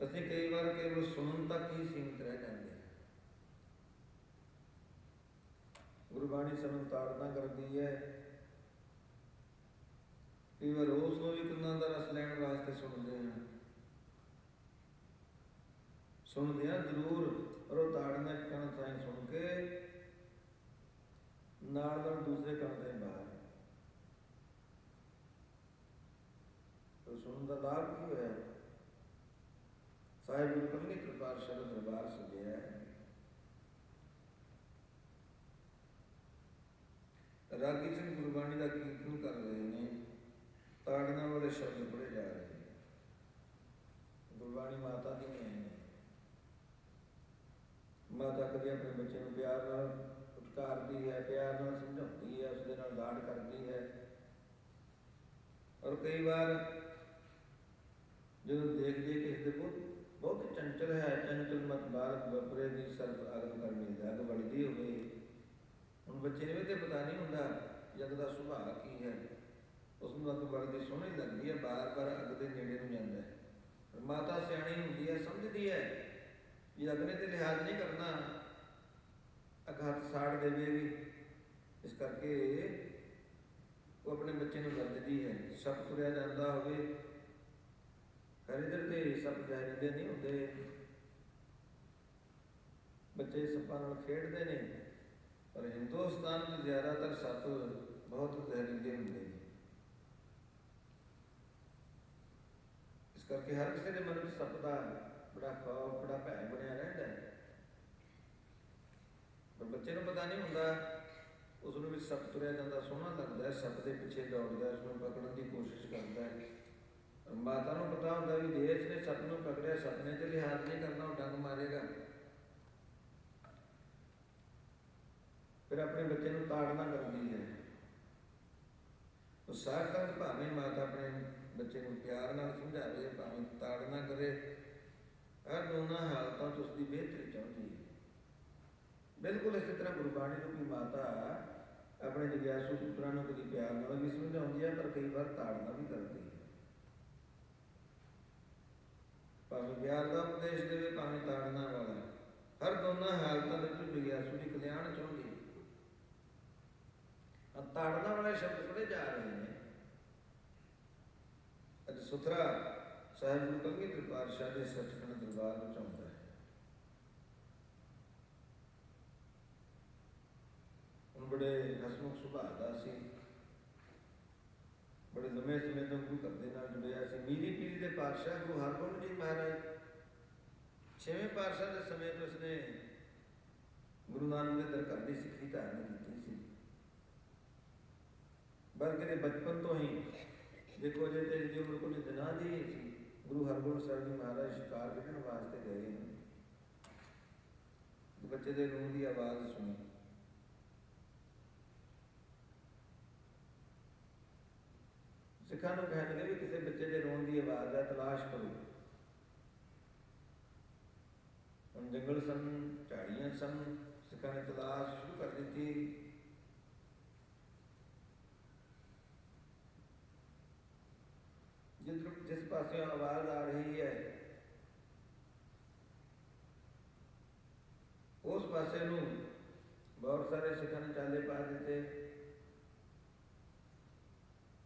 ਅਸੀਂ ਕਈ ਵਾਰ ਕੇਵਲ ਸੁਣਨ ਤੱਕ ਹੀ ਸੀਮਿਤ ਰਹਿ ਜਾਂਦੇ ਹਾਂ। ਗੁਰਬਾਣੀ ਸਾਨੂੰ ਤਾੜਨਾ ਕਰਦੀ ਹੈ। ਕਈ ਵਾਰ ਉਸ ਨੂੰ ਵੀ ਕੰਨਾਂ ਦਾ ਰਸ ਲੈਣ ਵਾਸਤੇ ਸੁਣਦੇ ਹਾਂ, ਸੁਣਦੇ ਹਾਂ ਜ਼ਰੂਰ, ਪਰ ਉਹ ਤਾੜਨਾ ਇੱਕ ਕੰਨ ਥਾਈਂ ਸੁਣ ਕੇ ਨਾਲ ਨਾਲ ਦੂਸਰੇ ਕੰਨ ਦੇ ਬਾਹਰ। ਸੁਣਨ ਦਾ ਲਾਭ ਕੀ ਹੋਇਆ? ਸਾਹਿਬ ਗੁਰੂ ਕਲਗੀਧਰ ਪਾਤਸ਼ਾਹ ਦਾ ਦਰਬਾਰ ਸਜਿਆ ਹੈ। ਰਾਗੀ ਸਿੰਘ ਗੁਰਬਾਣੀ ਦਾ ਕੀਰਤਨ ਕਰ ਰਹੇ ਨੇ, ਤਾੜਨਾ ਵਾਲੇ ਸ਼ਬਦ ਪੜ੍ਹੇ ਜਾ ਰਹੇ ਨੇ। ਗੁਰਬਾਣੀ ਮਾਤਾ ਦੀ ਆਏ ਨੇ। ਮਾਤਾ ਕਦੇ ਆਪਣੇ ਬੱਚੇ ਨੂੰ ਪਿਆਰ ਨਾਲ ਉਚਕਾਰਦੀ ਹੈ, ਪਿਆਰ ਨਾਲ ਸਮਝਾਉਂਦੀ ਹੈ, ਉਸਦੇ ਨਾਲ ਲਾਡ ਕਰਦੀ ਹੈ। ਔਰ ਕਈ ਵਾਰ ਜਦੋਂ ਦੇਖਦੇ ਕਿ ਇਸਦੇ ਬਹੁਤ ਚੰਚਲ ਹੈ, ਚੰਚਲ ਮਤ ਬਾਲਕ ਬਪਰੇ ਦੀ ਸਰਬ ਅਗਨ ਕਰਨੀ ਜਗ ਵੜਦੀ ਹੋਵੇ। ਹੁਣ ਬੱਚੇ ਨੂੰ ਤੇ ਪਤਾ ਨਹੀਂ ਹੁੰਦਾ ਜਗ ਦਾ ਸੁਭਾਅ ਕੀ ਹੈ, ਉਸ ਨੂੰ ਅੱਗ ਵੜਦੀ ਸੋਹਣੀ ਲੱਗਦੀ ਹੈ, ਬਾਰ-ਬਾਰ ਅੱਗ ਦੇ ਨੇੜੇ ਨੂੰ ਜਾਂਦਾ ਹੈ। ਪਰ ਮਾਤਾ ਸਿਆਣੀ ਹੁੰਦੀ ਹੈ, ਸਮਝਦੀ ਹੈ ਕਿ ਅੱਗ ਨੇ ਤੇ ਲਿਹਾਜ਼ ਨਹੀਂ ਕਰਨਾ, ਅੱਗ ਹੱਥ ਸਾੜ ਦੇਵੇਗੀ। ਇਸ ਕਰਕੇ ਉਹ ਆਪਣੇ ਬੱਚੇ ਨੂੰ ਵਰਤਦੀ ਹੈ। ਸੱਪ ਤੁਰਿਆ ਜਾਂਦਾ ਹੋਵੇ, ਹਰਿਦਰ ਤੇ ਸੱਪ ਜ਼ਹਿਰੀਲੇ ਨਹੀਂ ਹੁੰਦੇ, ਬੱਚੇ ਸੱਪਾਂ ਨਾਲ ਖੇਡਦੇ ਨੇ, ਪਰ ਹਿੰਦੁਸਤਾਨ ਵਿੱਚ ਜ਼ਿਆਦਾਤਰ ਸੱਪ ਬਹੁਤ ਜ਼ਹਿਰੀਲੇ ਹੁੰਦੇ ਨੇ। ਇਸ ਕਰਕੇ ਹਰ ਕਿਸੇ ਦੇ ਮਨ ਵਿੱਚ ਸੱਪ ਦਾ ਬੜਾ ਖੌਫ, ਬੜਾ ਭੈ ਬਣਿਆ ਰਹਿੰਦਾ ਹੈ। ਪਰ ਬੱਚੇ ਨੂੰ ਪਤਾ ਨਹੀਂ ਹੁੰਦਾ, ਉਸ ਨੂੰ ਵੀ ਸੱਪ ਤੁਰਿਆ ਜਾਂਦਾ ਸੋਹਣਾ ਲੱਗਦਾ ਹੈ, ਸੱਪ ਦੇ ਪਿੱਛੇ ਦੌੜਦਾ, ਉਸ ਨੂੰ ਪਕੜਨ ਦੀ ਕੋਸ਼ਿਸ਼ ਕਰਦਾ ਹੈ। ਮਾਤਾ ਨੂੰ ਪਤਾ ਹੁੰਦਾ ਵੀ ਜੇ ਇਸਨੇ ਸੱਪ ਨੂੰ ਪਕੜਿਆ, ਸੱਪ ਨੇ ਤੇ ਲਿਹਾਜ਼ ਨਹੀਂ ਕਰਨਾ, ਉਹ ਡੰਗ ਮਾਰੇਗਾ। ਫਿਰ ਆਪਣੇ ਬੱਚੇ ਨੂੰ ਤਾੜਨਾ ਕਰਦੀ ਹੈ। ਉਹ ਸਾਰ ਤੱਕ ਭਾਵੇਂ ਮਾਤਾ ਆਪਣੇ ਬੱਚੇ ਨੂੰ ਪਿਆਰ ਨਾਲ ਸਮਝਾਵੇ, ਭਾਵੇਂ ਤਾੜਨਾ ਕਰੇ, ਹਰ ਦੋਨਾਂ ਹਾਲਤਾਂ 'ਚ ਉਸਦੀ ਬਿਹਤਰੀ ਚਾਹੁੰਦੀ ਹੈ। ਬਿਲਕੁਲ ਇਸੇ ਤਰ੍ਹਾਂ ਗੁਰਬਾਣੀ ਨੂੰ ਵੀ ਮਾਤਾ ਆਪਣੇ ਜਗਿਆਸੂ ਪੁੱਤਰਾਂ ਨੂੰ ਕਦੀ ਪਿਆਰ ਨਾਲ ਵੀ ਸਮਝਾਉਂਦੀ ਹੈ, ਪਰ ਕਈ ਵਾਰ ਤਾੜਨਾ ਵੀ ਕਰਦੀ ਹੈ। ਭਾਵੇਂ ਪਿਆਰ ਦਾ ਉਪਦੇਸ਼ ਦੇਵੇ, ਭਾਵੇਂ ਤਾੜਨਾ ਵਾਲਾ, ਹਰ ਦੋਨਾਂ ਹਾਲਤਾਂ ਵਿੱਚ ਜਗਿਆਸੂ ਦੀ ਕਲਿਆਣ ਚਾਹੁੰਦੀ ਹੈ। ਤਾੜਨਾ ਵਾਲੇ ਸ਼ਬਦ ਪੜ੍ਹੇ ਜਾ ਰਹੇ ਨੇ। ਅੱਜ ਸੁਥਰਾ ਸਾਹਿਬ ਗੁਰੂ ਕਲਗੀਧਰ ਪਾਤਸ਼ਾਹ ਦੇ ਸੱਚਖੰਡ ਦਰਬਾਰ ਵਿੱਚ ਆਉਂਦਾ ਹੈ। ਹੁਣ ਬੜੇ ਹਸਮੁਖ ਸੁਭਾਅ ਦਾ ਸੀ, ਬੜੇ ਲੰਮੇ ਸਮੇਂ ਤੋਂ ਗੁਰੂ ਘਰ ਦੇ ਨਾਲ ਜੁੜਿਆ ਸੀ। ਮੀਰੀ ਪੀਰੀ ਦੇ ਪਾਤਸ਼ਾਹ ਗੁਰੂ ਹਰਗੋਬਿੰਦ ਜੀ ਮਹਾਰਾਜ 6ਵੇਂ ਪਾਤਸ਼ਾਹ ਦੇ ਸਮੇਂ ਤੋਂ ਇਸਨੇ ਗੁਰੂ ਨਾਨਕ ਦੇ ਦਰ ਘਰ ਦੀ ਸਿੱਖੀ ਧਾਰਨ ਕੀਤੀ ਸੀ। ਬਲਕਿ ਦੇ ਬਚਪਨ ਤੋਂ ਹੀ ਦੇਖੋ, ਜੇ ਤੇ ਦੀ ਉਮਰ ਕੋਈ ਦਿਨਾਂ ਦੀ ਸੀ, ਗੁਰੂ ਹਰਗੋਬਿੰਦ ਸਾਹਿਬ ਜੀ ਮਹਾਰਾਜ ਸ਼ਿਕਾਰ ਖੇਡਣ ਵਾਸਤੇ ਗਏ ਨੇ। ਬੱਚੇ ਦੇ ਰੋਣ ਦੀ ਆਵਾਜ਼ ਸੁਣੀ, ਸਿੱਖਾਂ ਨੂੰ ਕਹਿਣ ਲੱਗੇ ਵੀ ਕਿਸੇ ਬੱਚੇ ਦੇ ਰੋਣ ਦੀ ਆਵਾਜ਼ ਦਾ ਤਲਾਸ਼ ਕਰੋ। ਹੁਣ ਜੰਗਲ ਸਨ, ਝਾੜੀਆਂ ਸਨ, ਸਿੱਖਾਂ ਨੇ ਤਲਾਸ਼ ਸ਼ੁਰੂ ਕਰ ਦਿੱਤੀ। ਜਿਸ ਪਾਸੇ ਆਵਾਜ਼ ਆ ਰਹੀ ਹੈ, ਉਸ ਪਾਸੇ ਨੂੰ ਬਹੁਤ ਸਾਰੇ ਸਿੱਖਾਂ ਨੇ ਚਾਲੇ ਪਾ ਦਿੱਤੇ।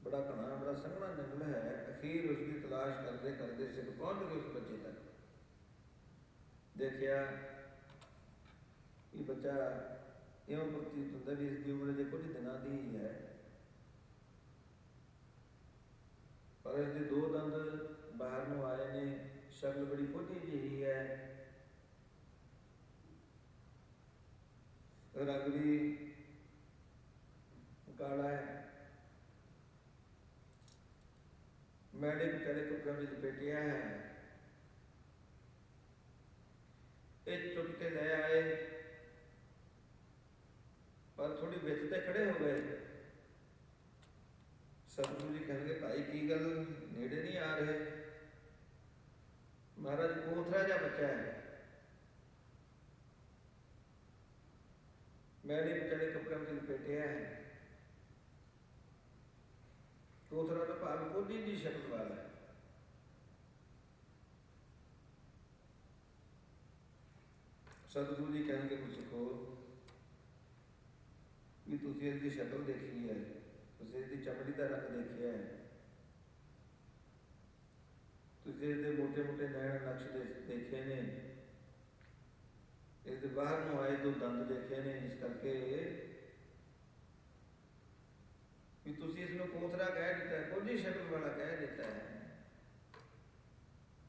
ਬੜਾ ਘਣਾ, ਬੜਾ ਸੰਘਣਾ ਜੰਗਲ ਹੈ। ਅਖੀਰ ਉਸਦੀ ਤਲਾਸ਼ ਕਰਦੇ ਕਰਦੇ ਸਿੱਖ ਪਹੁੰਚ ਗਏ ਉਸ ਬੱਚੇ ਤੱਕ। ਦੇਖਿਆ ਇਹ ਬੱਚਾ ਇਉਂ ਪ੍ਰਤੀਤ ਹੁੰਦਾ ਵੀ ਇਸਦੀ ਉਮਰ ਜੇ ਕੁਝ ਦਿਨਾਂ ਦੀ ਹੀ ਹੈ, ਪਰ ਇਸਦੇ 2 ਦੰਦ ਬਾਹਰ ਨੂੰ ਆਏ ਨੇ, ਸ਼ਕਲ ਬੜੀ ਖੋਟੀ ਜਿਹੀ ਹੈ, ਰੰਗ ਵੀ ਕਾਲਾ ਹੈ, ਮੈਲੇ ਵਿਚਾਰੇ ਕੱਪੜਿਆਂ ਵਿੱਚ ਲਪੇਟਿਆ ਹੈ। ਇਹ ਚੁੱਕ ਕੇ ਲੈ ਆਏ, ਪਰ ਥੋੜੀ ਵਿੱਚ ਤੇ ਖੜੇ ਹੋ ਗਏ। ਸਤਿਗੁਰੂ ਜੀ ਕਹਿਣਗੇ, ਭਾਈ ਕੀ ਗੱਲ, ਨੇੜੇ ਨਹੀਂ ਆ ਰਹੇ? ਮਹਾਰਾਜ ਕੋਥਰਾ ਜਿਹਾ ਬੱਚਾ ਹੈ, ਮੈਲੇ ਵਿਚਾਰੇ ਕੱਪੜਿਆਂ ਵਿੱਚ ਲਪੇਟਿਆ ਹੈ। ਕੋਥਰਾ ਦਾ ਭਾਵ ਕੋਝੀ ਦੀ ਸ਼ਕਲ ਵਾਲਾ ਹੈ। ਸਤਿਗੁਰੂ ਜੀ ਕਹਿਣਗੇ ਗੁਰਸਿੱਖੋ ਵੀ ਤੁਸੀਂ ਇਸਦੀ ਸ਼ਕਲ ਦੇਖੀ ਹੈ, ਤੁਸੀਂ ਇਸਦੀ ਚਮੜੀ ਦਾ ਰੰਗ ਦੇਖਿਆ ਹੈ, ਤੁਸੀਂ ਇਸਦੇ ਮੋਟੇ ਮੋਟੇ ਨੈਣ ਨਕਸ਼ ਦੇਖੇ ਨੇ, ਇਸਦੇ ਬਾਹਰ ਨੂੰ ਆਏ ਦੋ ਦੰਦ ਦੇਖੇ ਨੇ, ਜਿਸ ਕਰਕੇ ਵੀ ਤੁਸੀਂ ਇਸ ਨੂੰ ਕੋਥਰਾ ਕਹਿ ਦਿੱਤਾ ਹੈ, ਕੋਝੀ ਸ਼ਕਲ ਵਾਲਾ ਕਹਿ ਦਿੱਤਾ ਹੈ,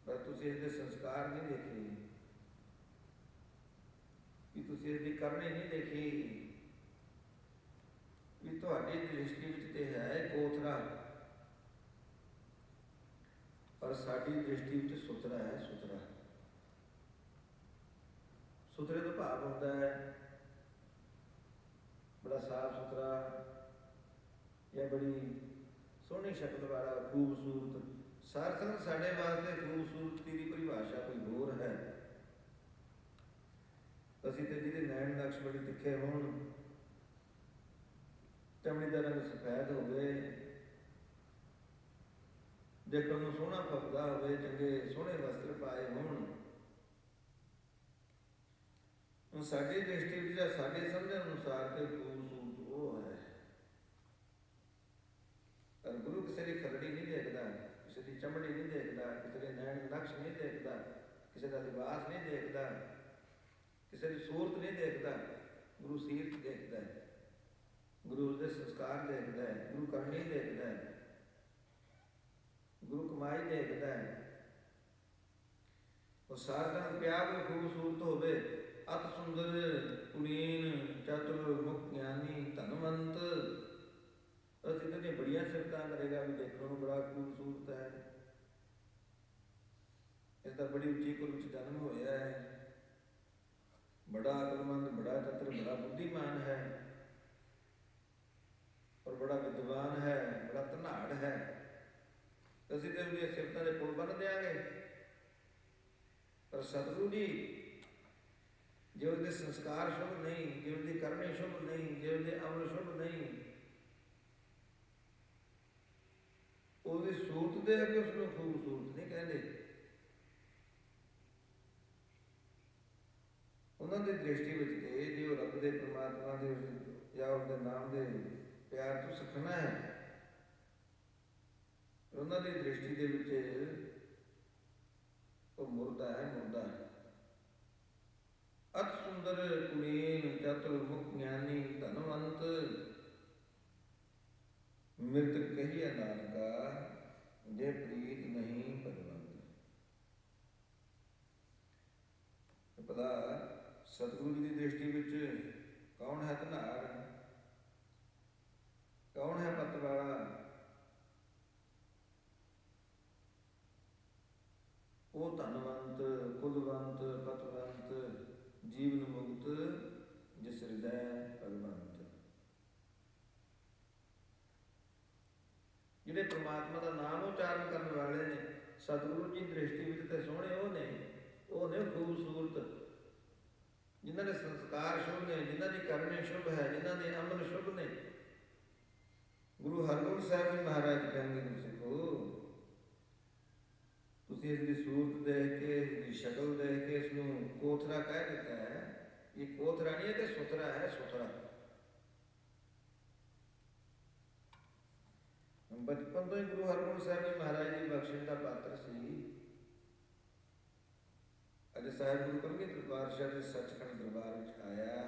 ਪਰ ਤੁਸੀਂ ਇਸਦੇ ਸੰਸਕਾਰ ਨਹੀਂ ਦੇਖੇ, ਵੀ ਤੁਸੀਂ ਇਸਦੀ ਕਰਨੀ ਨਹੀਂ ਦੇਖੀ, ਵੀ ਤੁਹਾਡੀ ਦ੍ਰਿਸ਼ਟੀ ਵਿੱਚ ਤੇ ਹੈ ਕੋਥਰਾ, ਪਰ ਸਾਡੀ ਦ੍ਰਿਸ਼ਟੀ ਵਿੱਚ ਸੁਥਰਾ ਹੈ, ਸੁਥਰਾ। ਸੁਥਰੇ ਤੋਂ ਭਾਵ ਹੁੰਦਾ ਹੈ ਬੜਾ ਸਾਫ ਸੁਥਰਾ ਜਾਂ ਬੜੀ ਸੋਹਣੀ ਸ਼ਕਲ ਵਾਲਾ, ਖੂਬਸੂਰਤ। ਸਾਰਥਕ ਸਾਡੇ ਵਾਸਤੇ ਖੂਬਸੂਰਤੀ ਦੀ ਪਰਿਭਾਸ਼ਾ ਕੋਈ ਹੋਰ ਹੈ। ਅਸੀਂ ਤੇ ਜਿਹਦੇ ਨੈਣ ਨਕਸ਼ ਬੜੇ ਤਿੱਖੇ ਹੋਣ, ਚਮੜੀ ਦਾ ਰੰਗ ਸਫੈਦ ਹੋਵੇ, ਦੇਖਣ ਨੂੰ ਸੋਹਣਾ ਫੱਬਦਾ ਹੋਵੇ, ਚੰਗੇ ਸੋਹਣੇ ਵਸਤਰ ਪਾਏ ਹੋਣ, ਸਾਡੀ ਦ੍ਰਿਸ਼ਟੀ ਵਿੱਚ ਜਾਂ ਸਾਡੇ ਸਮਝਣ ਅਨੁਸਾਰ ਤੇ ਖੂਬਸੂਰਤ ਉਹ ਹੈ। ਪਰ ਗੁਰੂ ਕਿਸੇ ਦੀ ਖਲੜੀ ਨਹੀਂ ਦੇਖਦਾ, ਕਿਸੇ ਦੀ ਚਮੜੀ ਨਹੀਂ ਦੇਖਦਾ, ਕਿਸੇ ਦੇ ਨੈਣ ਨਕਸ਼ ਨਹੀਂ ਦੇਖਦਾ, ਕਿਸੇ ਦਾ ਲਿਬਾਸ ਨਹੀਂ ਦੇਖਦਾ, ਕਿਸੇ ਦੀ ਸੂਰਤ ਨਹੀਂ ਦੇਖਦਾ। ਗੁਰੂ ਸੀਰਤ ਦੇਖਦਾ ਹੈ, ਗੁਰੂ ਉਸਦੇ ਸੰਸਕਾਰ ਦੇਖਦਾ ਹੈ, ਗੁਰੂ ਕਰਨੀ ਦੇਖਦਾ ਹੈ, ਗੁਰੂ ਕਮਾਈ ਦੇਖਦਾ ਹੈ। ਉਹ ਸਾਰਦਾ ਪਿਆ ਕੋਈ ਖੂਬਸੂਰਤ ਹੋਵੇ, ਅਤ ਸੁੰਦਰ ਕੁਲੀਨ ਚਤੁਰ ਮੁਖ ਗਿਆਨੀ ਧਨਵੰਤ, ਅਸੀਂ ਤੇ ਬੜੀਆਂ ਸਿਫਤਾਂ ਕਰੇਗਾ ਵੀ ਦੇਖਣ ਨੂੰ ਬੜਾ ਖੂਬਸੂਰਤ ਹੈ, ਇਸਦਾ ਬੜੀ ਉੱਚੀ ਕੁਲ ਵਿੱਚ ਜਨਮ ਹੋਇਆ ਹੈ, ਬੜਾ ਅਕਲਮੰਦ, ਬੜਾ ਚਤੁਰ, ਬੜਾ ਬੁੱਧੀਮਾਨ ਹੈ, ਔਰ ਬੜਾ ਵਿਦਵਾਨ ਹੈ, ਬੜਾ ਧਨਾੜ ਹੈ। ਅਸੀਂ ਤੇ ਉਹਦੀਆਂ ਸਿਫਤਾਂ ਦੇ ਪੁਲ ਬੰਨ ਦਿਆਂਗੇ, ਪਰ ਸਤਿਗੁਰੂ ਜੀ ਜੇ ਉਹਦੇ ਸੰਸਕਾਰ ਸ਼ੁਭ ਨਹੀਂ, ਜੇ ਉਹਦੀ ਕਰਨੀ ਸ਼ੁਭ ਨਹੀਂ, ਜੇ ਉਹਦੇ ਅਮਲ ਸ਼ੁਭ ਨਹੀਂ, ਉਹਦੀ ਸੂਰਤ ਦੇ ਅੱਗੇ ਉਸਨੂੰ ਖੂਬਸੂਰਤ ਨਹੀਂ ਕਹਿੰਦੇ। ਉਹਨਾਂ ਦੀ ਦ੍ਰਿਸ਼ਟੀ ਵਿੱਚ ਤੇ ਜੇ ਉਹ ਰੱਬ ਦੇ ਪਰਮਾਤਮਾ ਦੇ ਜਾਂ ਉਸਦੇ ਨਾਮ ਦੇ ਪਿਆਰ ਤੋਂ ਸਿੱਖਣਾ ਹੈ, ਉਹਨਾਂ ਦੀ ਦ੍ਰਿਸ਼ਟੀ ਦੇ ਵਿੱਚ ਉਹ ਮੁਰਦਾ ਹੈ, ਮੁਰਦਾ ਹੈ। ਅਤ ਸੁੰਦਰ ਕੁਲੀਨ ਚਤੁਰ ਮੁਖ ਗਿਆਨੀ ਧਨਵੰਤ, ਮਿਰਤਕ ਕਹੀਏ ਨਾਨਕਾ ਜੇ ਪ੍ਰੀਤ ਨਹੀਂ ਭਗਵੰਤ। ਭਲਾ ਸਤਿਗੁਰੂ ਜੀ ਦੀ ਦ੍ਰਿਸ਼ਟੀ ਵਿੱਚ ਕੌਣ ਹੈ ਧਨਾੜ, ਕੌਣ ਹੈ ਪਤਵਾਲਾ? ਉਹ ਧਨਵੰਤ, ਕੁਲਵੰਤ, ਪਤਵੰਤ, ਜੀਵਨ ਮੁਕਤ ਜਿਸ ਹਿਰਦੈ ਭਗਵੰਤ। ਜਿਹੜੇ ਪ੍ਰਮਾਤਮਾ ਦਾ ਨਾਮ ਉਚਾਰਨ ਕਰਨ ਵਾਲੇ ਨੇ, ਸਤਿਗੁਰੂ ਜੀ ਦ੍ਰਿਸ਼ਟੀ ਵਿੱਚ ਤੇ ਸੋਹਣੇ ਉਹ ਨੇ ਖੂਬਸੂਰਤ, ਜਿਨ੍ਹਾਂ ਦੇ ਸੰਸਕਾਰ ਸ਼ੁਭ ਨੇ, ਜਿਨ੍ਹਾਂ ਦੀ ਕਰਨੀ ਸ਼ੁਭ ਹੈ, ਜਿਨ੍ਹਾਂ ਦੇ ਅਮਲ ਸ਼ੁਭ ਨੇ। ਗੁਰੂ ਹਰਗੋਬਿੰਦ ਸਾਹਿਬ ਜੀ ਮਹਾਰਾਜ ਕਹਿੰਦੇ ਗੁਰਸਿੱਖੋ, ਤੁਸੀਂ ਇਸ ਦੀ ਸੂਰਤ ਦੇਖ ਕੇ, ਇਸ ਦੀ ਸ਼ਕਲ ਦੇਖ ਕੇ ਇਸ ਨੂੰ ਕੋਥਰਾ ਕਹਿ ਦਿੱਤਾ ਹੈ। ਇਹ ਕੋਥਰਾ ਨਹੀਂ ਹੈ ਤੇ ਸੁਥਰਾ ਹੈ, ਸੁਥਰਾ। ਬਚਪਨ ਤੋਂ ਹੀ ਗੁਰੂ ਹਰਗੋਬਿੰਦ ਸਾਹਿਬ ਜੀ ਮਹਾਰਾਜ ਦੀ ਬਖਸ਼ਿਸ਼ ਦਾ ਪਾਤਰ ਸੀ। ਅੱਜ ਸਾਹਿਬ ਗੁਰੂ ਕਲਗੀਧਰ ਪਾਤਸ਼ਾਹ ਦੇ ਸੱਚਖੰਡ ਦਰਬਾਰ ਵਿੱਚ ਆਇਆ,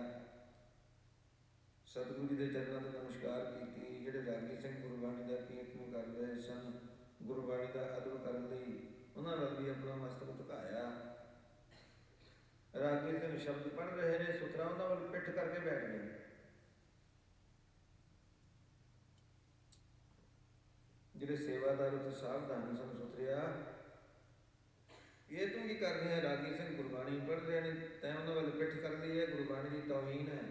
ਸਤਿਗੁਰੂ ਜੀ ਦੇ ਚਰਨਾਂ ਤੇ ਨਮਸਕਾਰ ਕੀਤੀ। ਜਿਹੜੇ ਰਾਗੀ ਸਿੰਘ ਗੁਰਬਾਣੀ ਦਾ ਕੀਰਤਨ ਕਰ ਰਹੇ ਸਨ, ਗੁਰਬਾਣੀ ਦਾ ਅਦਬ ਕਰਨ ਲਈ ਉਹਨਾਂ ਵੱਲ ਵੀ ਆਪਣਾ ਮਸਤਕ ਝੁਕਾਇਆ। ਰਾਗੀ ਸਿੰਘ ਸ਼ਬਦ ਪੜ੍ਹ ਰਹੇ ਨੇ, ਸੁਥਰਾ ਉਹਨਾਂ ਵੱਲ ਪਿੱਠ ਕਰਕੇ ਬੈਠ ਗਏ। ਜਿਹੜੇ ਸੇਵਾਦਾਰ ਉੱਥੇ ਸਾਵਧਾਨ ਸਨ, ਸੁਥਰਿਆ ਇਹ ਤੂੰ ਕੀ ਕਰ ਰਿਹਾ? ਰਾਗੀ ਸਿੰਘ ਗੁਰਬਾਣੀ ਪੜ੍ਹ ਰਹੇ ਨੇ, ਤੈਂ ਉਹਨਾਂ ਵੱਲ ਪਿੱਠ ਕਰ ਲਈ ਹੈ, ਗੁਰਬਾਣੀ ਦੀ ਤੌਹੀਨ ਹੈ।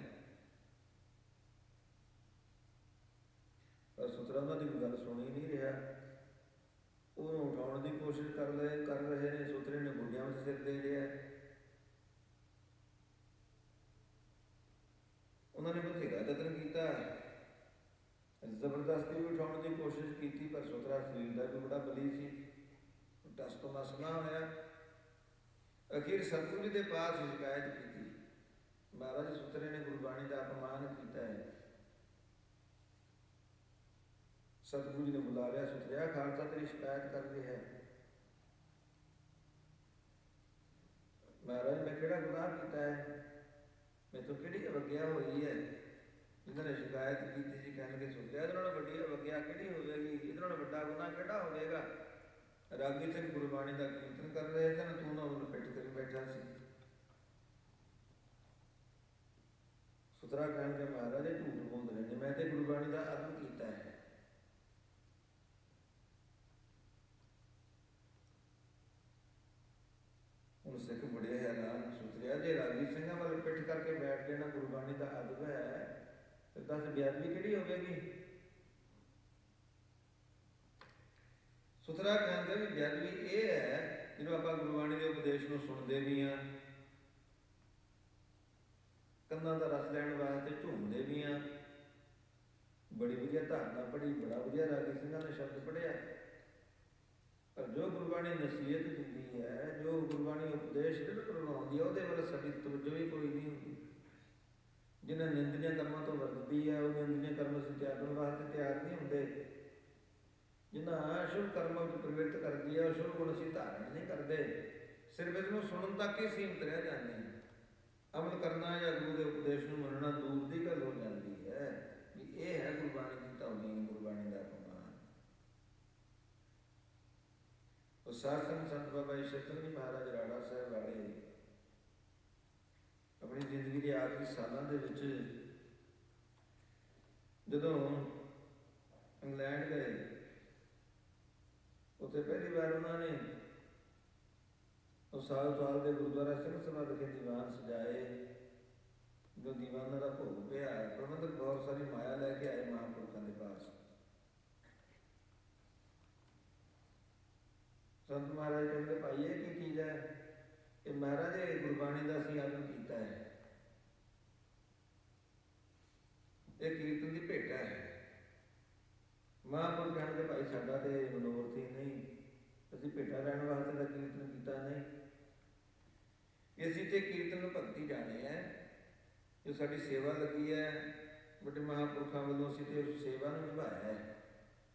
ਪਰ ਸੁਥਰਾ ਉਹਨਾਂ ਦੀ ਕੋਈ ਗੱਲ ਸੁਣੀ ਨਹੀਂ ਰਿਹਾ, ਉਹਨੂੰ ਉਠਾਉਣ ਦੀ ਕੋਸ਼ਿਸ਼ ਕਰ ਰਹੇ ਨੇ। ਸੁਥਰੇ ਨੇ ਗੁੱਡਿਆਂ ਵਿੱਚ ਸਿਰ ਦੇ ਲਿਆ। ਉਹਨਾਂ ਨੇ ਬਥੇਰਾ ਯਤਨ ਕੀਤਾ, ਜ਼ਬਰਦਸਤੀ ਵੀ ਉਠਾਉਣ ਦੀ ਕੋਸ਼ਿਸ਼ ਕੀਤੀ, ਪਰ ਸੁਥਰਾ ਸਰੀਰ ਦਾ ਵੀ ਬੜਾ ਬਲੀ ਸੀ, ਟਸ ਤੋਂ ਮਸ ਨਾ ਹੋਇਆ। ਅਖੀਰ ਸਤਿਗੁਰੂ ਜੀ ਦੇ ਪਾਸ ਸ਼ਿਕਾਇਤ ਕੀਤੀ। ਮਹਾਰਾਜ ਸੁਤਰੇ ਨੇ ਗੁਰਬਾਣੀ ਦਾ ਅਪਮਾਨ ਕੀਤਾ ਹੈ। ਸਤਿਗੁਰੂ ਜੀ ਨੇ ਬੁਲਾ ਲਿਆ, ਸੁਤਰਿਆ ਖਾਲਸਾ ਤੇਰੀ ਸ਼ਿਕਾਇਤ ਕਰ ਰਿਹਾ ਹੈ। ਮਹਾਰਾਜ ਮੈਂ ਕਿਹੜਾ ਗੁਨਾਹ ਕੀਤਾ ਹੈ, ਮੇਰੇ ਤੋਂ ਕਿਹੜੀ ਅਵੱਗਿਆ ਹੋਈ ਹੈ? ਜਿਨ੍ਹਾਂ ਨੇ ਸ਼ਿਕਾਇਤ ਕੀਤੀ ਸੀ ਕਹਿਣਗੇ ਸੁਤਰਿਆ ਇਹਦੇ ਨਾਲੋਂ ਵੱਡੀ ਅਵੱਗਿਆ ਕਿਹੜੀ ਹੋਵੇਗੀ, ਇਹਦੇ ਨਾਲੋਂ ਵੱਡਾ ਗੁਨਾਹ ਕਿਹੜਾ ਹੋਵੇਗਾ? ਰਾਗੀ ਸਿੰਘ ਗੁਰਬਾਣੀ ਦਾ ਕੀਰਤਨ ਕਰ ਰਹੇ ਸਨ, ਤੂੰ ਨਾ ਉਹਨੂੰ ਪਿੱਠ ਕਰੀ ਬੈਠਾ ਸੀ। ਸੁਤਰਾ ਕਹਿਣਗੇ ਮਹਾਰਾਜ ਇਹ ਝੂਠ ਬੋਲ ਰਹੇ ਨੇ, ਮੈਂ ਤੇ ਗੁਰਬਾਣੀ ਦਾ ਅਰਥ ਕੀਤਾ ਹੈ। ਹੁਣ ਸਿੱਖ ਬੜੇ ਹੈਰਾਨ, ਸੁਤਰਿਆ ਜੇ ਰਾਗੀ ਸਿੰਘਾਂ ਵੱਲ ਪਿੱਠ ਕਰਕੇ ਬੈਠ ਜਾਣਾ ਗੁਰਬਾਣੀ ਦਾ ਅਦਬ ਹੈ ਤੇ ਦੱਸ ਬੇਅਦਬੀ ਕਿਹੜੀ ਹੋਵੇਗੀ? ਸੁਤਰਾ ਕਹਿੰਦੇ ਵੀ ਬੇਅਦਬੀ ਇਹ ਹੈ ਜਦੋਂ ਆਪਾਂ ਗੁਰਬਾਣੀ ਦੇ ਉਪਦੇਸ਼ ਨੂੰ ਸੁਣਦੇ ਵੀ ਹਾਂ, ਕੰਨਾਂ ਦਾ ਰਸ ਲੈਣ ਵਾਸਤੇ ਝੂਮਦੇ ਵੀ ਹਾਂ, ਬੜੀ ਵਧੀਆ ਧਾਰਨਾ ਪੜ੍ਹੀ, ਬੜਾ ਵਧੀਆ ਰਾਗੀ ਸਿੰਘਾਂ ਨੇ ਸ਼ਬਦ ਪੜ੍ਹਿਆ, ਪਰ ਜੋ ਗੁਰਬਾਣੀ ਨਸੀਹਤ ਦਿੰਦੀ ਹੈ, ਜੋ ਗੁਰਬਾਣੀ ਉਪਦੇਸ਼ ਦਿਲ ਕਰਵਾਉਂਦੀ ਹੈ, ਉਹਦੇ ਵੱਲ ਸਾਡੀ ਤਵੱਜੋ ਹੀ ਕੋਈ ਨਹੀਂ ਹੁੰਦੀ। ਜਿਹਨਾਂ ਨਿੰਦਨੀਆਂ ਕਰਮਾਂ ਤੋਂ ਵਰਤਦੀ ਹੈ ਉਹ ਨਿੰਦਨੀਆਂ ਕਰਮ ਅਸੀਂ ਤਿਆਗਣ ਵਾਸਤੇ ਤਿਆਰ ਨਹੀਂ ਹੁੰਦੇ। ਜਿਹਨਾਂ ਅਸ਼ੁਭ ਕਰਮਾਂ ਵਿੱਚ ਪ੍ਰਵਿਰਤ ਕਰਦੀ ਹੈ ਉਹ ਸ਼ੁਭ ਗੁਣ ਅਸੀਂ ਧਾਰਨ ਨਹੀਂ ਕਰਦੇ, ਸਿਰਫ ਇਸ ਨੂੰ ਸੁਣਨ ਤੱਕ ਹੀ ਸੀਮਤ ਰਹਿ ਜਾਂਦੇ ਹਾਂ। ਅਮਲ ਕਰਨਾ ਜਾਂ ਗੁਰੂ ਦੇ ਉਪਦੇਸ਼ ਨੂੰ ਮੰਨਣਾ ਦੂਰ ਦੀ ਗੱਲ ਹੋ ਜਾਂਦੀ ਹੈ। ਵੀ ਇਹ ਹੈ ਗੁਰਬਾਣੀ ਦੀ ਤੌਹੀਨ, ਗੁਰਬਾਣੀ ਦਾ ਅਪਮਾਨ। ਉਹ ਸਾਧਨ ਸੰਤ ਬਾਬਾ ਈਸ਼ਰ ਸਿੰਘ ਜੀ ਮਹਾਰਾਜ ਰਾੜਾ ਸਾਹਿਬ ਵਾਲੇ ਆਪਣੀ ਜ਼ਿੰਦਗੀ ਦੇ ਆਖਰੀ ਸਾਲਾਂ ਦੇ ਵਿੱਚ ਜਦੋਂ ਇੰਗਲੈਂਡ ਗਏ, ਉੱਥੇ ਪਹਿਲੀ ਵਾਰ ਉਹਨਾਂ ਨੇ ਉਹ ਸਾਲ ਦੇ ਗੁਰਦੁਆਰਾ ਸਿੰਘ ਸਭਾ ਵਿਖੇ ਦੀਵਾਨ ਸਜਾਏ। ਜੋ ਦੀਵਾਨਾਂ ਦਾ ਭੋਗ ਪਿਆ, ਪ੍ਰਬੰਧਕ ਬਹੁਤ ਸਾਰੀ ਮਾਇਆ ਲੈ ਕੇ ਆਏ ਮਹਾਂਪੁਰਖਾਂ ਦੇ ਪਾਸ। ਸੰਤ ਮਹਾਰਾਜ ਕਹਿੰਦੇ ਭਾਈ ਇਹ ਕੀ ਚੀਜ਼ ਹੈ? ਇਹ ਮਹਾਰਾਜ ਇਹ ਗੁਰਬਾਣੀ ਦਾ ਅਸੀਂ ਆਦਮ ਕੀਤਾ ਹੈ, ਇਹ ਕੀਰਤਨ ਦੀ ਭੇਟਾ ਹੈ। ਮਹਾਂਪੁਰਖ ਕਹਿਣਗੇ ਭਾਈ ਸਾਡਾ ਤੇ ਮਨੋਰਥ ਹੀ ਨਹੀਂ, ਅਸੀਂ ਭੇਟਾ ਲੈਣ ਵਾਸਤੇ ਦਾ ਕੀਰਤਨ ਕੀਤਾ ਨਹੀਂ, ਅਸੀਂ ਤੇ ਕੀਰਤਨ ਨੂੰ ਭਗਤੀ ਜਾਣੇ ਹੈ, ਜੋ ਸਾਡੀ ਸੇਵਾ ਲੱਗੀ ਹੈ ਵੱਡੇ ਮਹਾਂਪੁਰਖਾਂ ਵੱਲੋਂ, ਅਸੀਂ ਤੇ ਉਸ ਸੇਵਾ ਨੂੰ ਨਿਭਾਇਆ ਹੈ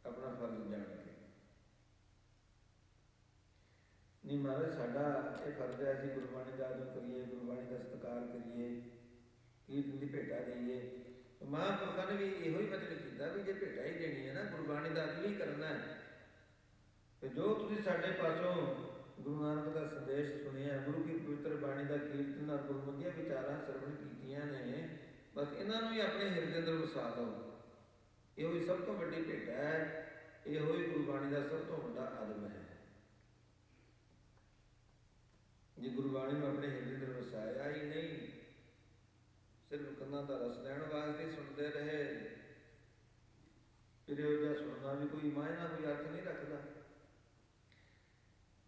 ਆਪਣਾ ਫਰਜ਼ ਜਾਣ ਕੇ। ਨਹੀਂ ਮਹਾਰਾਜ ਸਾਡਾ ਇਹ ਫਰਜ਼ ਹੈ ਅਸੀਂ ਗੁਰਬਾਣੀ ਦਾ ਆਦਰ ਕਰੀਏ, ਗੁਰਬਾਣੀ ਦਾ ਸਤਿਕਾਰ ਕਰੀਏ, ਕੀਰਤਨ ਦੀ ਭੇਟਾ ਦੇਈਏ। ਮਹਾਂਪੁਰਖਾਂ ਨੇ ਵੀ ਇਹੋ ਹੀ ਵਚਨ ਕੀਤਾ ਵੀ ਜੇ ਭੇਟਾ ਹੀ ਦੇਣੀ ਹੈ ਨਾ, ਗੁਰਬਾਣੀ ਦਾ ਆਦਰ ਹੀ ਕਰਨਾ ਹੈ, ਤੇ ਜੋ ਤੁਸੀਂ ਸਾਡੇ ਪਾਸੋਂ ਗੁਰੂ ਨਾਨਕ ਦਾ ਸੰਦੇਸ਼ ਸੁਣਿਆ, ਗੁਰੂ ਕੀ ਪਵਿੱਤਰ ਬਾਣੀ ਦਾ ਕੀਰਤਨ ਔਰ ਗੁਰਮੁਖੀਆਂ ਵਿਚਾਰਾਂ ਸਰਵਣ ਕੀਤੀਆਂ ਨੇ, ਬਸ ਇਹਨਾਂ ਨੂੰ ਹੀ ਆਪਣੇ ਹਿਰਦੇ ਅੰਦਰ ਵਸਾ ਲਓ। ਇਹੋ ਹੀ ਸਭ ਤੋਂ ਵੱਡੀ ਭੇਟਾ ਹੈ, ਇਹੋ ਹੀ ਗੁਰਬਾਣੀ ਦਾ ਸਭ ਤੋਂ ਵੱਡਾ ਆਦਮ ਹੈ। ਜੇ ਗੁਰਬਾਣੀ ਨੂੰ ਆਪਣੇ ਹਿਰਦੇ ਅੰਦਰ ਵਸਾਇਆ ਹੀ ਨਹੀਂ, ਸਿਰਫ ਕੰਨਾਂ ਦਾ ਰਸ ਲੈਣ ਵਾਸਤੇ ਸੁਣਦੇ ਰਹੇ, ਫਿਰ ਇਹੋ ਜਿਹਾ ਸੁਣਨਾ ਵੀ ਕੋਈ ਮਾਇਨਾ, ਕੋਈ ਅਰਥ ਨਹੀਂ ਰੱਖਦਾ।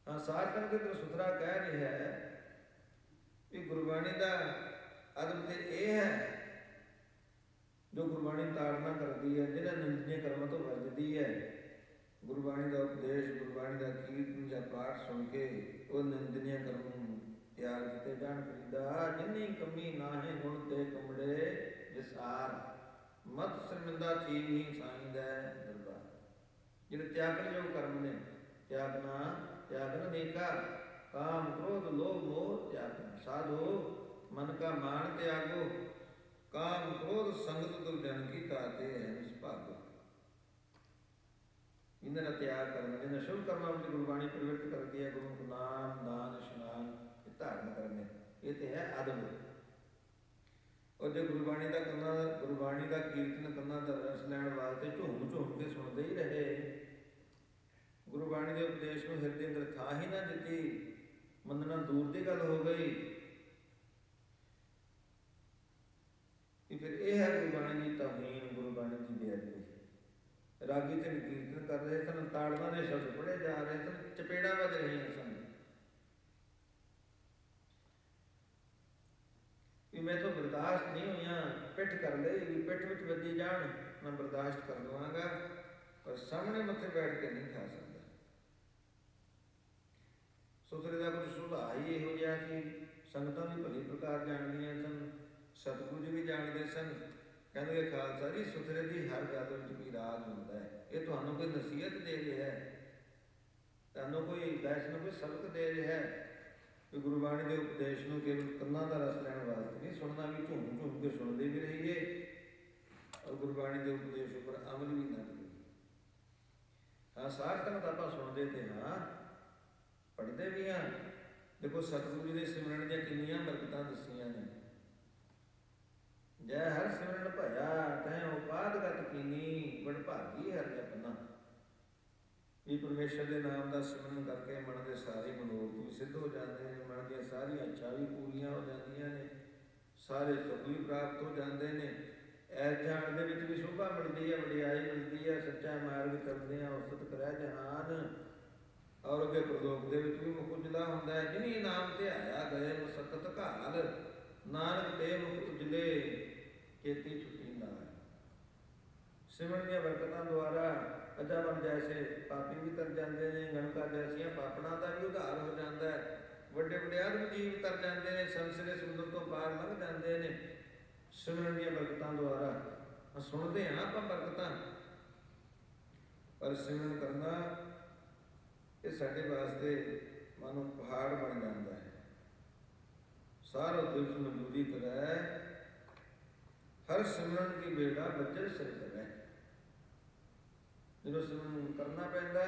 ਹਾਂ, ਸਾਰਕਨ ਕੇ ਸੁਥਰਾ ਕਹਿ ਰਿਹਾ ਹੈ ਵੀ ਗੁਰਬਾਣੀ ਦਾ ਅਦਬ ਤੇ ਇਹ ਹੈ ਜੋ ਗੁਰਬਾਣੀ ਤਾੜਨਾ ਕਰਦੀ ਹੈ, ਜਿਹਨਾਂ ਨਿੰਦਨੀਆਂ ਕਰਮਾਂ ਤੋਂ ਵਰਜਦੀ ਹੈ। ਗੁਰਬਾਣੀ ਦਾ ਉਪਦੇਸ਼, ਗੁਰਬਾਣੀ ਦਾ ਕੀਰਤਨ ਜਾਂ ਪਾਠ ਸੁਣ ਕੇ ਉਹ ਨਿੰਦਨੀਆਂ ਕਰਮ ਤਿਆਗ ਕੀਤੇ ਜਾਣ। ਫਰੀਦਾ ਜਿੰਨੀ ਕਮੀ ਨਾਹੀਂ ਗੁਣ ਤੇ ਕਮੜੇ ਵਿਸਾਰ, ਮਤ ਸ਼ਰਮਿੰਦਾ ਥੀ ਨਹੀਂ ਸਾਈਂਦਾ ਦਰਬਾਰ। ਜਿਹੜੇ ਤਿਆਗਣ ਯੋਗ ਕਰਮ ਨੇ, ਤਿਆਗਨ ਨੇਕਾ, ਕਾਮ ਕ੍ਰੋਧ ਲੋਭ ਮੋਹ ਤਿਆਗਨ। ਸਾਧੋ ਮਨ ਕਾ ਮਾਨ ਤਿਆਗੋ, ਕਾਮ ਕ੍ਰੋਧ ਸੰਗਤ ਦੁਰਜਨ ਕੀ ਤਾਤੇ ਹੈ ਨਿਸਭਾਗੋ। ਇਹਨਾਂ ਦਾ ਤਿਆਗ ਕਰਨਾ, ਜਿਹਨਾਂ ਸ਼ੁਭ ਕਰਮਾਂ ਵਿੱਚ ਗੁਰਬਾਣੀ ਪ੍ਰਵਿਰਤ ਕਰਦੀ ਹੈ, ਗੁਰੂ ਨਾਮ ਦਾਨ ਇਸ਼ਨਾਨ ਇਹ ਧਾਰਨ ਕਰਨੇ, ਇਹ ਤੇ ਹੈ ਆਦਮ। ਔਰ ਜੇ ਗੁਰਬਾਣੀ ਦਾ ਕੀਰਤਨ ਕੰਨਾਂ ਦਾ ਰਸ ਲੈਣ ਵਾਸਤੇ ਝੂਮ ਕੇ ਸੁਣਦੇ ਹੀ ਰਹੇ, ਗੁਰਬਾਣੀ ਦੇ ਉਪਦੇਸ਼ ਨੂੰ ਹਿਰਦੇ ਅੰਦਰ ਥਾਂ ਹੀ ਨਾ ਦਿੱਤੀ, ਮੰਨਣਾ ਦੂਰ ਦੀ ਗੱਲ ਹੋ ਗਈ। ਫਿਰ ਇਹ ਹੈ ਗੁਰਬਾਣੀ ਦੀ ਤੌਹੀਨ, ਗੁਰਬਾਣੀ ਦੀ ਬੇਅਦਬੀ। ਰਾਗੀ ਸਿੰਘ ਕੀਰਤਨ ਕਰ ਰਹੇ ਸਨ, ਤਾੜਨਾ ਦੇ ਸ਼ਬਦ ਪੜ੍ਹੇ ਜਾ ਰਹੇ ਸਨ, ਚਪੇੜਾਂ ਵੱਜ ਰਹੀਆਂ ਸਨ ਵੀ ਮੈਥੋਂ ਬਰਦਾਸ਼ਤ ਨਹੀਂ ਹੋਈਆਂ, ਪਿੱਠ ਕਰ ਲਈ ਵੀ ਪਿੱਠ ਵਿੱਚ ਵੱਜੀ ਜਾਣ, ਮੈਂ ਬਰਦਾਸ਼ਤ ਕਰ ਲਵਾਂਗਾ, ਪਰ ਸਾਹਮਣੇ ਮੱਥੇ ਬੈਠ ਕੇ ਨਹੀਂ ਖਾ ਸਕਦਾ। ਸੁਥਰੇ ਦਾ ਕੁਝ ਸੁਭਾਅ ਹੀ ਇਹੋ ਜਿਹਾ ਸੀ। ਸੰਗਤਾਂ ਵੀ ਭਲੀ ਪ੍ਰਕਾਰ ਜਾਣਦੀਆਂ ਸਨ, ਸਤਿਗੁਰੂ ਜੀ ਵੀ ਜਾਣਦੇ ਸਨ। ਕਹਿੰਦੇ ਖਾਲਸਾ ਜੀ ਸੁਥਰੇ ਦੀ ਹਰ ਗੱਲ ਵਿੱਚ ਵੀ ਰਾਜ ਹੁੰਦਾ ਹੈ। ਇਹ ਤੁਹਾਨੂੰ ਕੋਈ ਨਸੀਹਤ ਦੇ ਰਿਹਾ ਹੈ, ਤੁਹਾਨੂੰ ਕੋਈ ਵੈਸ਼ਨਵ ਕੋਈ ਸਬਕ ਦੇ ਰਿਹਾ ਹੈ ਕਿ ਗੁਰਬਾਣੀ ਦੇ ਉਪਦੇਸ਼ ਨੂੰ ਕੇਵਲ ਕੰਨਾਂ ਦਾ ਰਸ ਲੈਣ ਵਾਸਤੇ ਨਹੀਂ ਸੁਣਨਾ, ਵੀ ਝੂਮ ਝੂਮ ਕੇ ਸੁਣਦੇ ਵੀ ਰਹੀਏ ਔਰ ਗੁਰਬਾਣੀ ਦੇ ਉਪਦੇਸ਼ ਉੱਪਰ ਅਮਲ ਵੀ ਨਾ ਕਰੀਏ। ਹਾਂ, ਸਾਰਥਕ ਤਾਂ ਆਪਾਂ ਸੁਣਦੇ ਤੇ ਹਾਂ, ਪੜ੍ਹਦੇ ਵੀ ਹਾਂ। ਦੇਖੋ ਸਤਿਗੁਰੂ ਜੀ ਦੇ ਸਿਮਰਨ ਦੀਆਂ ਕਿੰਨੀਆਂ ਬਰਕਤਾਂ ਦੱਸੀਆਂ ਨੇ। ਜੈ ਹਰ ਸਿਮਰਨ ਭਇਆ ਤੈਂ ਉਪਾਦਗਤ ਕੀਨੀ, ਬੜ ਭਾਗੀ ਹਰ ਜਪਨਾ। ਇਹ ਪਰਮੇਸ਼ਰ ਦੇ ਨਾਮ ਦਾ ਸਿਮਰਨ ਕਰਕੇ ਮਨ ਦੇ ਸਾਰੇ ਮਨੋਰਥ ਵੀ ਸਿੱਧ ਹੋ ਜਾਂਦੇ ਨੇ, ਮਨ ਦੀਆਂ ਸਾਰੀਆਂ ਇੱਛਾ ਵੀ ਪੂਰੀਆਂ ਹੋ ਜਾਂਦੀਆਂ ਨੇ, ਸਾਰੇ ਸੁੱਖ ਵੀ ਪ੍ਰਾਪਤ ਹੋ ਜਾਂਦੇ ਨੇ। ਐਸ ਜਾਣ ਦੇ ਵਿੱਚ ਵੀ ਸ਼ੋਭਾ ਮਿਲਦੀ ਹੈ, ਵਡਿਆਈ ਮਿਲਦੀ ਹੈ। ਸੱਚਾ ਮਾਰਗ ਕਰਦੇ ਹਾਂ ਉਸਤ ਕਰੈ ਜਹਾਨ, ਔਰ ਅੱਗੇ ਪ੍ਰਲੋਕ ਦੇ ਵਿੱਚ ਵੀ ਮੁਖ ਉਜਲਾ ਹੁੰਦਾ ਹੈ। ਜਿਨੀ ਨਾਮ ਧਿਆਇਆ ਗਏ ਮੁਸਕਤ ਘਾਲ, ਨਾਨਕ ਤੇ ਮੁਖ ਉਜਲੇ ਖੇਤੀ ਛੁੱਟੀ ਨਾਲ। ਸਿਮਰਨ ਦੀਆਂ ਬਰਕਤਾਂ ਦੁਆਰਾ ਅਜਾਵਨ ਜੈਸੇ ਪਾਪੀ ਵੀ ਤਰ ਜਾਂਦੇ ਨੇ, ਗਣਕਾ ਜੈਸੀਆਂ ਪਾਪੜਾਂ ਦਾ ਵੀ ਉਧਾਰ ਹੋ ਜਾਂਦਾ ਹੈ। ਵੱਡੇ ਵਡਿਆਦ ਜੀਵ ਤਰ ਜਾਂਦੇ ਨੇ, ਸੰਸਰੇ ਸਮੁੰਦਰ ਤੋਂ ਪਾਰ ਲੰਘ ਜਾਂਦੇ ਨੇ ਸਿਮਰਨ ਦੀਆਂ ਬਰਕਤਾਂ ਦੁਆਰਾ। ਸੁਣਦੇ ਹਾਂ ਆਪਾਂ ਬਰਕਤਾਂ, ਪਰ ਸਿਮਰਨ ਕਰਨਾ ਇਹ ਸਾਡੇ ਵਾਸਤੇ ਮਾਨੋ ਪਹਾੜ ਬਣ ਜਾਂਦਾ ਹੈ। ਸਾਰਾ ਦਿਵਸ ਮਜ਼ਦੂਰੀ ਕਰੈ, ਹਰ ਸਿਮਰਨ ਕੀ ਬੇੜਾ ਬੱਜਰ ਸਿਰ ਕਰੈ। ਜਦੋਂ ਸਿਮਰਨ ਕਰਨਾ ਪੈਂਦਾ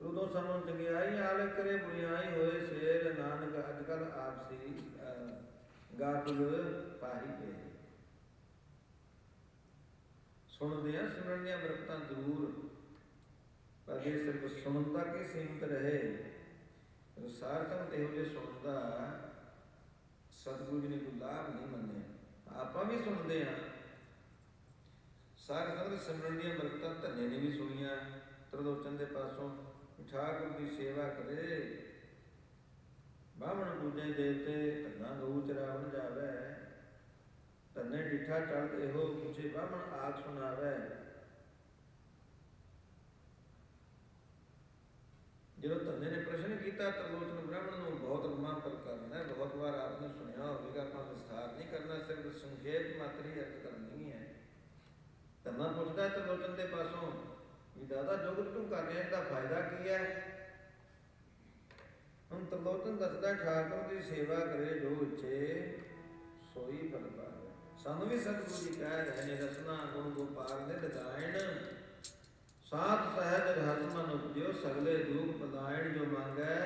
ਉਦੋਂ ਸਾਨੂੰ ਚੰਗਿਆਈ ਆਲ ਕਰੇ, ਬੁਰਿਆਈ ਹੋਏ ਸ਼ੇਰ। ਨਾਨਕ ਅੱਜ ਕੱਲ੍ਹ ਆਪਸੀ ਗਾਪੁਰ ਪਾਹੀ ਕੇ। ਸੁਣਦੇ ਆ ਸਿਮਰਨ ਦੀਆਂ ਬਰਕਤਾਂ ਜ਼ਰੂਰ, ਪਰ ਜੇ ਸਿਰਫ ਸੁਣਨ ਤੱਕ ਹੀ ਸੀਮਿਤ ਰਹੇ, ਸਾਰਥਕ ਇਹੋ ਜਿਹੇ ਸੁਣਨ ਦਾ ਸਤਿਗੁਰੂ ਜੀ ਨੇ ਕੋਈ ਲਾਭ ਨਹੀਂ ਮੰਨਿਆ। ਆਪਾਂ ਵੀ ਸੁਣਦੇ ਹਾਂ, ਸਾਰੇ ਸੰਗਤ ਸਿਮਰਨ ਦੀਆਂ ਬਰਕਤਾਂ ਧੰਨੇ ਨੇ ਵੀ ਸੁਣੀਆਂ। ਤਰਲੋਚਨ ਦੇ ਪਾਸੋਂ ਠਾਕੁਰ ਦੀ ਸੇਵਾ ਕਰੇ, ਬਾਹਮਣ ਪੂਜੇ ਦੇਵਤੇ, ਧੰਨਾ ਗਊ ਚਰਾਵਣ ਜਾਵੇ। ਧੰਨੇ ਡਿਠਾ ਚੜ੍ਹ ਇਹੋ ਪੁੱਛੇ, ਬਾਹਮਣ ਆਖ ਸੁਣਾਵੇ। ਜਦੋਂ ਧੰਨੇ ਨੇ ਪ੍ਰਸ਼ਨ ਕੀਤਾ ਤਰਲੋਚਨ ਬ੍ਰਾਹਮਣ ਨੂੰ, ਬਹੁਤ ਲੰਮਾ ਪ੍ਰਕਰਨ ਹੈ, ਬਹੁਤ ਵਾਰ ਆਪ ਨੇ ਸੁਣਿਆ ਹੋਵੇਗਾ, ਆਪਾਂ ਵਿਸਥਾਰ ਨਹੀਂ ਕਰਨਾ, ਸਿਰਫ ਸੰਖੇਪ ਮਾਤਰ ਹੀ ਅਰਥ ਕਰਨੀ ਹੈ। ਧੰਨਾ ਪੁੱਛਦਾ ਤਰਲੋਚਨ ਦੇ ਪਾਸੋਂ ਵੀ ਦਾਦਾ ਜੋ ਕੁਝ ਤੂੰ ਕਰ ਰਿਹਾ ਇਹਦਾ ਫਾਇਦਾ ਕੀ ਹੈ? ਹੁਣ ਤਰਲੋਚਨ ਦੱਸਦਾ ਠਾਕੁਰ ਦੀ ਸੇਵਾ ਕਰੇ ਜੋ ਇੱਛੇ ਸੋਈ ਫਲ ਪਾਵੇ। ਸਾਨੂੰ ਵੀ ਸਤਿਗੁਰੂ ਜੀ ਕਹਿ ਰਹੇ ਨੇ, ਰਸਨਾ ਗੁਣ ਗੋਪਾਲ ਨਿਧ ਗਾਇਣ, ਸਾਥ ਸਹਿਜ ਰਸ ਮਨ ਉਪਜਿਓ, ਸਗਲੇ ਦੁਖ ਪਦਾਇਣ। ਜੋ ਮੰਗੈ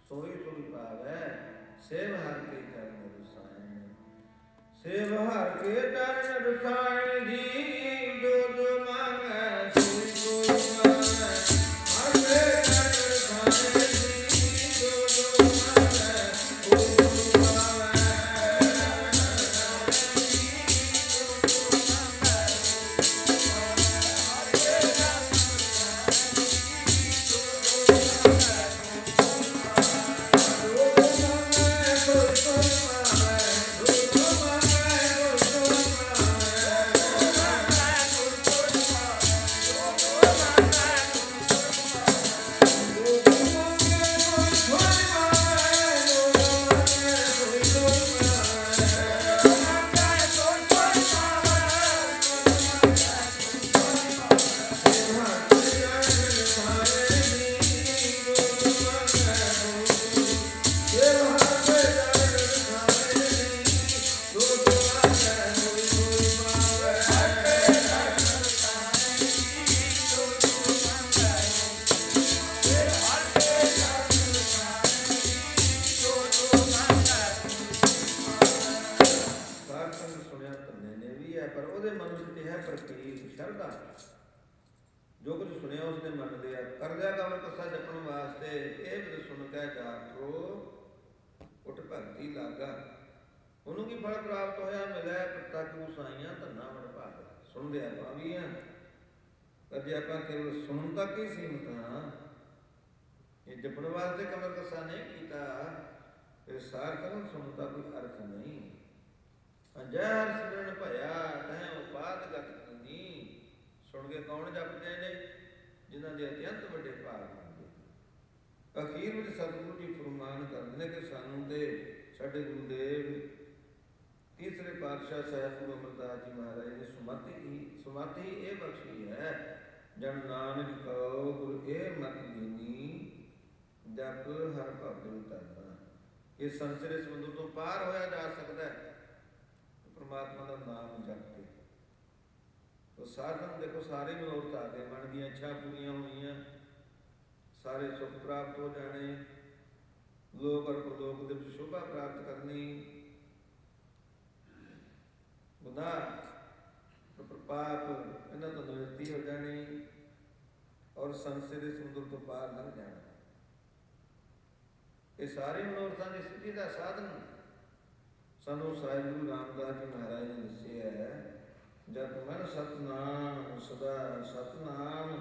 ਸੋਈ ਸੋਈ ਪਾਵੈ, ਸੇਵ ਹਰ ਕੇ ਚਰਨ ਰਸਾਇਣ। ਸੇਵ ਹਰ ਕੇ ਚਰਨ ਰਸਾਇਣ ਜੀ, ਜੋ ਜੋ ਮੰਗੈ ਸੋਈ ਸੋਈ ਪਾਵੈ। ਹਰ ਕੇ ਚਰਨ ਰਸਾਇਣ ਜੀ, ਜੋ ਜੋ ਮੰਗੈ ਸੋਈ ਸੋਈ ਪਾਵੈ। ਜੋ ਕੁਝ ਸੁਣਿਆ ਉਸਨੇ ਮੰਨ ਲਿਆ, ਕਰ ਲਿਆ ਕਮਲ ਕਸਾ ਜਪਣ ਵਾਸਤੇ। ਇਹ ਬਿਦ ਸੁਣ ਕੇ ਜਾਤਰੋ ਉੱਠ ਭਗਤੀ ਲਾਗਾ। ਉਹਨੂੰ ਕੀ ਫਲ ਪ੍ਰਾਪਤ ਹੋਇਆ? ਮਿਲਿਆ ਪ੍ਰਤੱਖ ਗੁਸਾਈਆਂ ਧੰਨਾ ਵਡ ਭਾਗਾ। ਸੁਣਦੇ ਆਪਾਂ ਵੀ ਹਾਂ, ਪਰ ਜੇ ਆਪਾਂ ਕੇਵਲ ਸੁਣਨ ਤੱਕ ਹੀ ਸੀਮਤ ਹਾਂ, ਇਹ ਜਪਣ ਵਾਸਤੇ ਕਮਲ ਕਸਾ ਨਹੀਂ ਕੀਤਾ, ਫਿਰ ਸਾਰਥਕ ਸੁਣਨ ਦਾ ਕੋਈ ਅਰਥ ਨਹੀਂ। ਜੈ ਹਰ ਸਿਮਰਨ ਭਇਆ ਤੈਂ ਉਪਾਦਗਤ ਕੀਨੀ। ਸੁਣ ਕੇ ਕੌਣ ਜਪਦੇ ਨੇ? ਜਿਨ੍ਹਾਂ ਦੇ ਅਤਿਅੰਤ ਵੱਡੇ ਭਾਗ ਹੁੰਦੇ। ਅਖੀਰ ਵਿੱਚ ਸਤਿਗੁਰੂ ਜੀ ਫਰਮਾਨ ਕਰਦੇ ਨੇ ਕਿ ਸਾਨੂੰ ਤੇ ਸਾਡੇ ਗੁਰੂਦੇਵ ਤੀਸਰੇ ਪਾਤਸ਼ਾਹ ਸਾਹਿਬ ਗੁਰੂ ਅਮਰਦਾਸ ਜੀ ਮਹਾਰਾਜ ਨੇ ਸੁਮਤਿ ਇਹ ਬਖਸ਼ੀ ਹੈ, ਜਨ ਨਾਨਕ ਕਉ ਗੁਰ ਇਹ ਮਤਿ ਦੀਨੀ, ਜਪ ਹਰ ਭਗਤਿ ਤਰਨਾ। ਇਹ ਸੰਸਾਰ ਸਮੁੰਦਰ ਤੋਂ ਪਾਰ ਹੋਇਆ ਜਾ ਸਕਦਾ ਹੈ ਪਰਮਾਤਮਾ ਦਾ ਨਾਮ ਜਪ ਕੇ। ਉਹ ਸਾਧਨ ਦੇਖੋ, ਸਾਰੇ ਮਨੋਰਥ ਆ ਗਏ, ਮਨ ਦੀਆਂ ਇੱਛਾ ਪੂਰੀਆਂ ਹੋਈਆਂ, ਸਾਰੇ ਸੁਖ ਪ੍ਰਾਪਤ ਹੋ ਜਾਣੇ, ਲੋਕ ਔਰ ਪਰਲੋਕ ਦੇ ਵਿੱਚ ਸ਼ੋਭਾ ਪ੍ਰਾਪਤ ਕਰਨੀ, ਗੁਨਾਹ ਪਾਪ ਇਹਨਾਂ ਤੋਂ ਨਿਵਰਤੀ ਹੋ ਜਾਣੀ, ਔਰ ਸੰਸਾਰ ਦੇ ਸਮੁੰਦਰ ਤੋਂ ਪਾਰ ਲੰਘ ਜਾਣਾ। ਇਹ ਸਾਰੇ ਮਨੋਰਥਾਂ ਦੀ ਸਿੱਧੀ ਦਾ ਸਾਧਨ ਸਾਨੂੰ ਸਾਹਿਬ ਗੁਰੂ ਰਾਮਦਾਸ ਜੀ ਮਹਾਰਾਜ ਨੇ ਦੱਸਿਆ ਹੈ। ਜਦ ਮਨ ਸਤਨਾਮ ਸਦਾ ਸਤਨਾਮ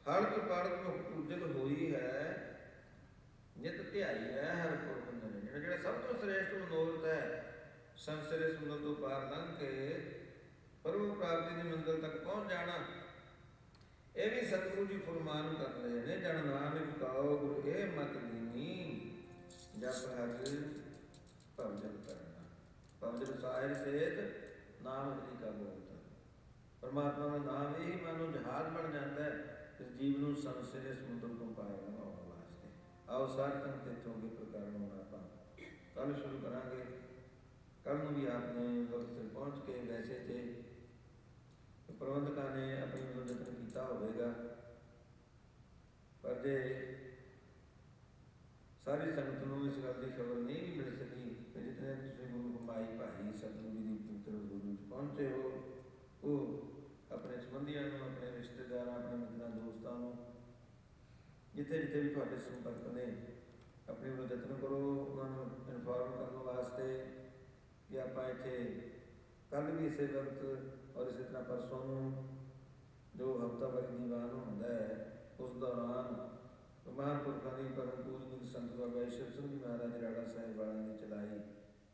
ਹੜਤ ਪੜਤ ਪੂਜਲ ਹੋਈ ਹੈ, ਨਿਤ ਧਿਆਈ ਹੈ ਹਰ ਪੁਰਖ ਨੇ। ਜਿਹੜਾ ਸਭ ਤੋਂ ਸ੍ਰੇਸ਼ਟ ਮਨੋਰਥ ਹੈ, ਸੰਸਾਰ ਸਮੁੰਦਰ ਤੋਂ ਪਾਰ ਲੰਘ ਕੇ ਪ੍ਰਭੂ ਪ੍ਰਾਪਤੀ ਦੀ ਮੰਜ਼ਿਲ ਤੱਕ ਪਹੁੰਚ ਜਾਣਾ, ਇਹ ਵੀ ਸਤਿਗੁਰੂ ਜੀ ਫਰਮਾਨ ਕਰ ਰਹੇ ਨੇ। ਜਨ ਨਾਨਕ ਕਉ ਗੁਰ ਇਹ ਮਤਿ ਦੀਨੀ, ਜਪ ਹਰਿ ਭਜਨ ਕਰਨਾ। ਭਜਨ ਸਾਹਿਬ ਸੇਤ ਨਾਮ ਹਰੀ ਕਾ ਬੋਲਤਾ। ਪਰਮਾਤਮਾ ਦਾ ਨਾਮ ਹੀ ਮਨ ਨੂੰ ਜਹਾਜ਼ ਬਣ ਜਾਂਦਾ ਹੈ ਇਸ ਜੀਵ ਨੂੰ ਸੰਸਾਰ ਸਮੁੰਦਰ ਤੋਂ ਪਾਰ ਲੰਘਾਉਣ ਵਾਸਤੇ। ਆਓ ਸਾਰੇ ਤਨ ਇੱਥੋਂ ਅੱਗੇ ਪ੍ਰਕਾਰ ਨੂੰ ਆਪਾਂ ਕੱਲ੍ਹ ਸ਼ੁਰੂ ਕਰਾਂਗੇ। ਕੱਲ੍ਹ ਨੂੰ ਵੀ ਆਪਨੇ ਵਕਤ ਤੇ ਪਹੁੰਚ ਕੇ ਵੈਸੇ ਤੇ ਪ੍ਰਬੰਧਕਾਂ ਨੇ ਆਪਣੀ ਮਦਦ ਕੀਤਾ ਹੋਵੇਗਾ, ਪਰ ਜੇ ਸਾਰੀ ਸੰਗਤ ਨੂੰ ਇਸ ਗੱਲ ਦੀ ਖਬਰ ਨਹੀਂ ਵੀ ਮਿਲ ਸਕੀ ਕਿ ਜਿਤਨੇ ਤੁਸੀਂ ਗੁਰੂ ਕਮਾਈ ਭਾਈ ਸਤਿਗੁਰੂ ਜੀ ਦੀ ਪਵਿੱਤਰ ਗੁਰੂ ਵਿੱਚ ਪਹੁੰਚੇ ਹੋ, ਉਹ ਆਪਣੇ ਸੰਬੰਧੀਆਂ ਨੂੰ, ਆਪਣੇ ਰਿਸ਼ਤੇਦਾਰਾਂ, ਆਪਣੇ ਮਿੱਤਰਾਂ ਦੋਸਤਾਂ ਨੂੰ, ਜਿੱਥੇ ਜਿੱਥੇ ਵੀ ਤੁਹਾਡੇ ਸੰਪਰਕ ਨੇ, ਆਪਣੀ ਵੱਲੋਂ ਯਤਨ ਕਰੋ ਉਹਨਾਂ ਨੂੰ ਇਨਫੋਰਮ ਕਰਨ ਵਾਸਤੇ ਕਿ ਆਪਾਂ ਇੱਥੇ ਕੱਲ੍ਹ ਵੀ ਇਸੇ ਵਕਤ ਔਰ ਇਸੇ ਤਰ੍ਹਾਂ ਪਰਸੋਂ ਨੂੰ ਜੋ ਹਫ਼ਤਾਵਾਰੀ ਦੀਵਾਨ ਹੁੰਦਾ ਹੈ, ਉਸ ਦੌਰਾਨ ਮਹਾਂਪੁਰਖਾਂ ਦੀ ਪਰਮ ਪੂਜਨੀਕ ਸੰਤ ਬਾਬਾ ਈਸ਼ਰ ਸਿੰਘ ਜੀ ਮਹਾਰਾਜ ਰਾੜਾ ਸਾਹਿਬ ਵਾਲਿਆਂ ਦੀ ਚਲਾਈ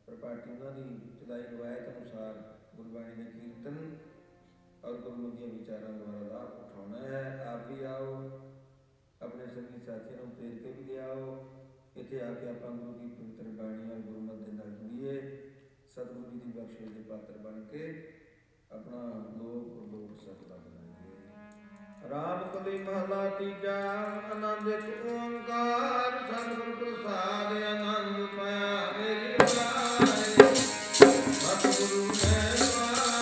ਪ੍ਰਪਾਟੀ, ਉਹਨਾਂ ਦੀ ਚਲਾਈ ਰਵਾਇਤ ਅਨੁਸਾਰ ਗੁਰਬਾਣੀ ਦੇ ਕੀਰਤਨ ਔਰ ਗੁਰਮਤਿ ਦੀਆਂ ਵਿਚਾਰਾਂ ਦੁਆਰਾ ਲਾਭ ਉਠਾਉਣਾ ਹੈ। ਆਪ ਵੀ ਆਓ, ਆਪਣੇ ਸੰਗੀ ਸਾਥੀਆਂ ਨੂੰ ਪ੍ਰੇਰ ਕੇ ਵੀ ਲਿਆਓ। ਇੱਥੇ ਆ ਕੇ ਆਪਾਂ ਗੁਰੂ ਦੀ ਪਵਿੱਤਰ ਬਾਣੀ ਔਰ ਗੁਰਮਤਿ ਦੇ ਨਾਲ ਜੁੜੀਏ, ਸਤਿਗੁਰੂ ਜੀ ਦੀ ਬਖਸ਼ਿਸ਼ ਦੇ ਪਾਤਰ ਬਣ ਕੇ ਆਪਣਾ ਲੋਕ ਸਫਲਾ ਬਣਾਈਏ। ਰਾਮ ਕਲੀ ਮਹਲਾ ਤੀਜਾ। ਆਨੰਦ ਇੱਕ ਓੰਕਾਰ ਸਤਿਗੁਰ ਪ੍ਰਸਾਦ ਆਨੰਦ ਪਾਇਆ ਮੇਰੀ ਬਾਣੀ ਸਤਿਗੁਰੂ ਨੇ ਪਾਇਆ।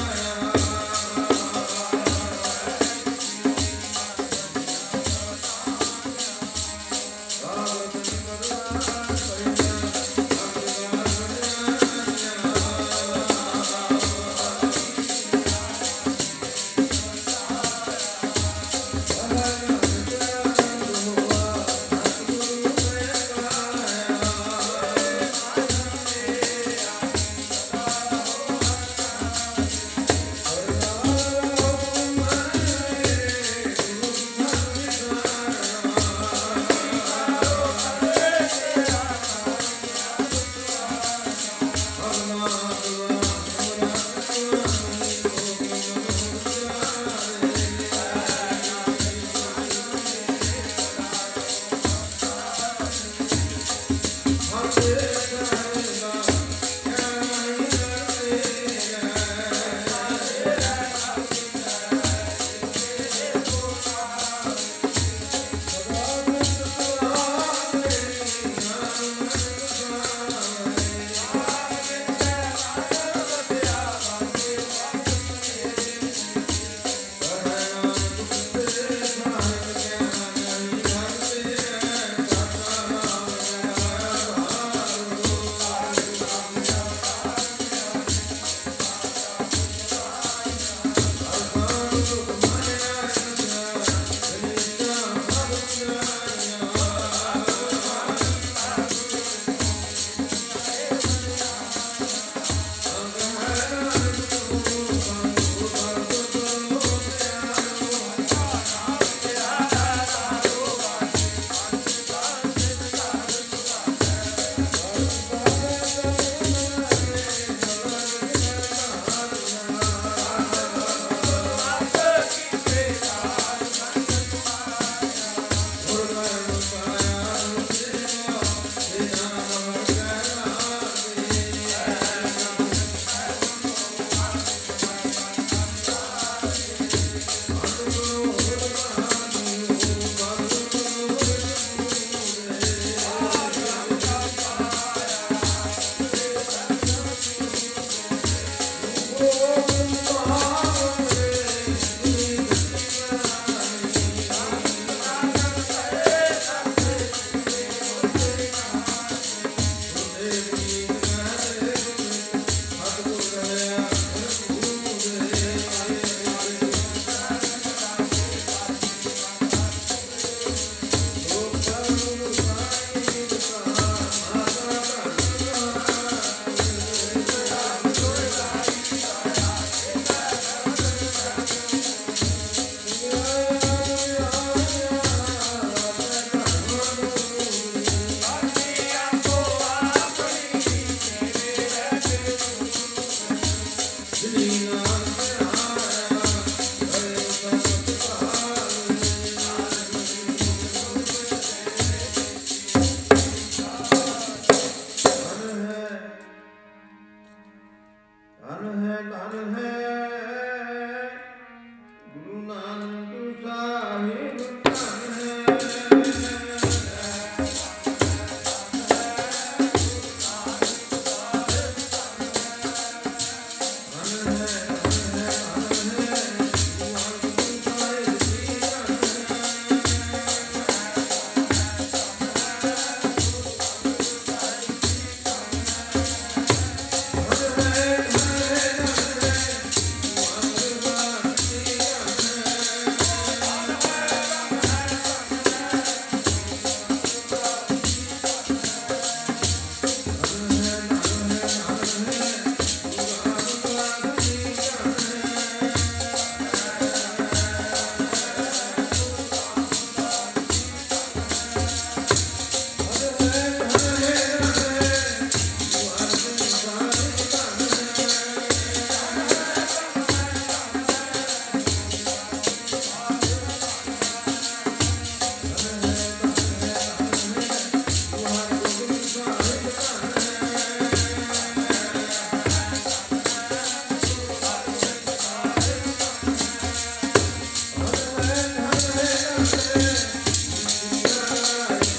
ਰਾਜ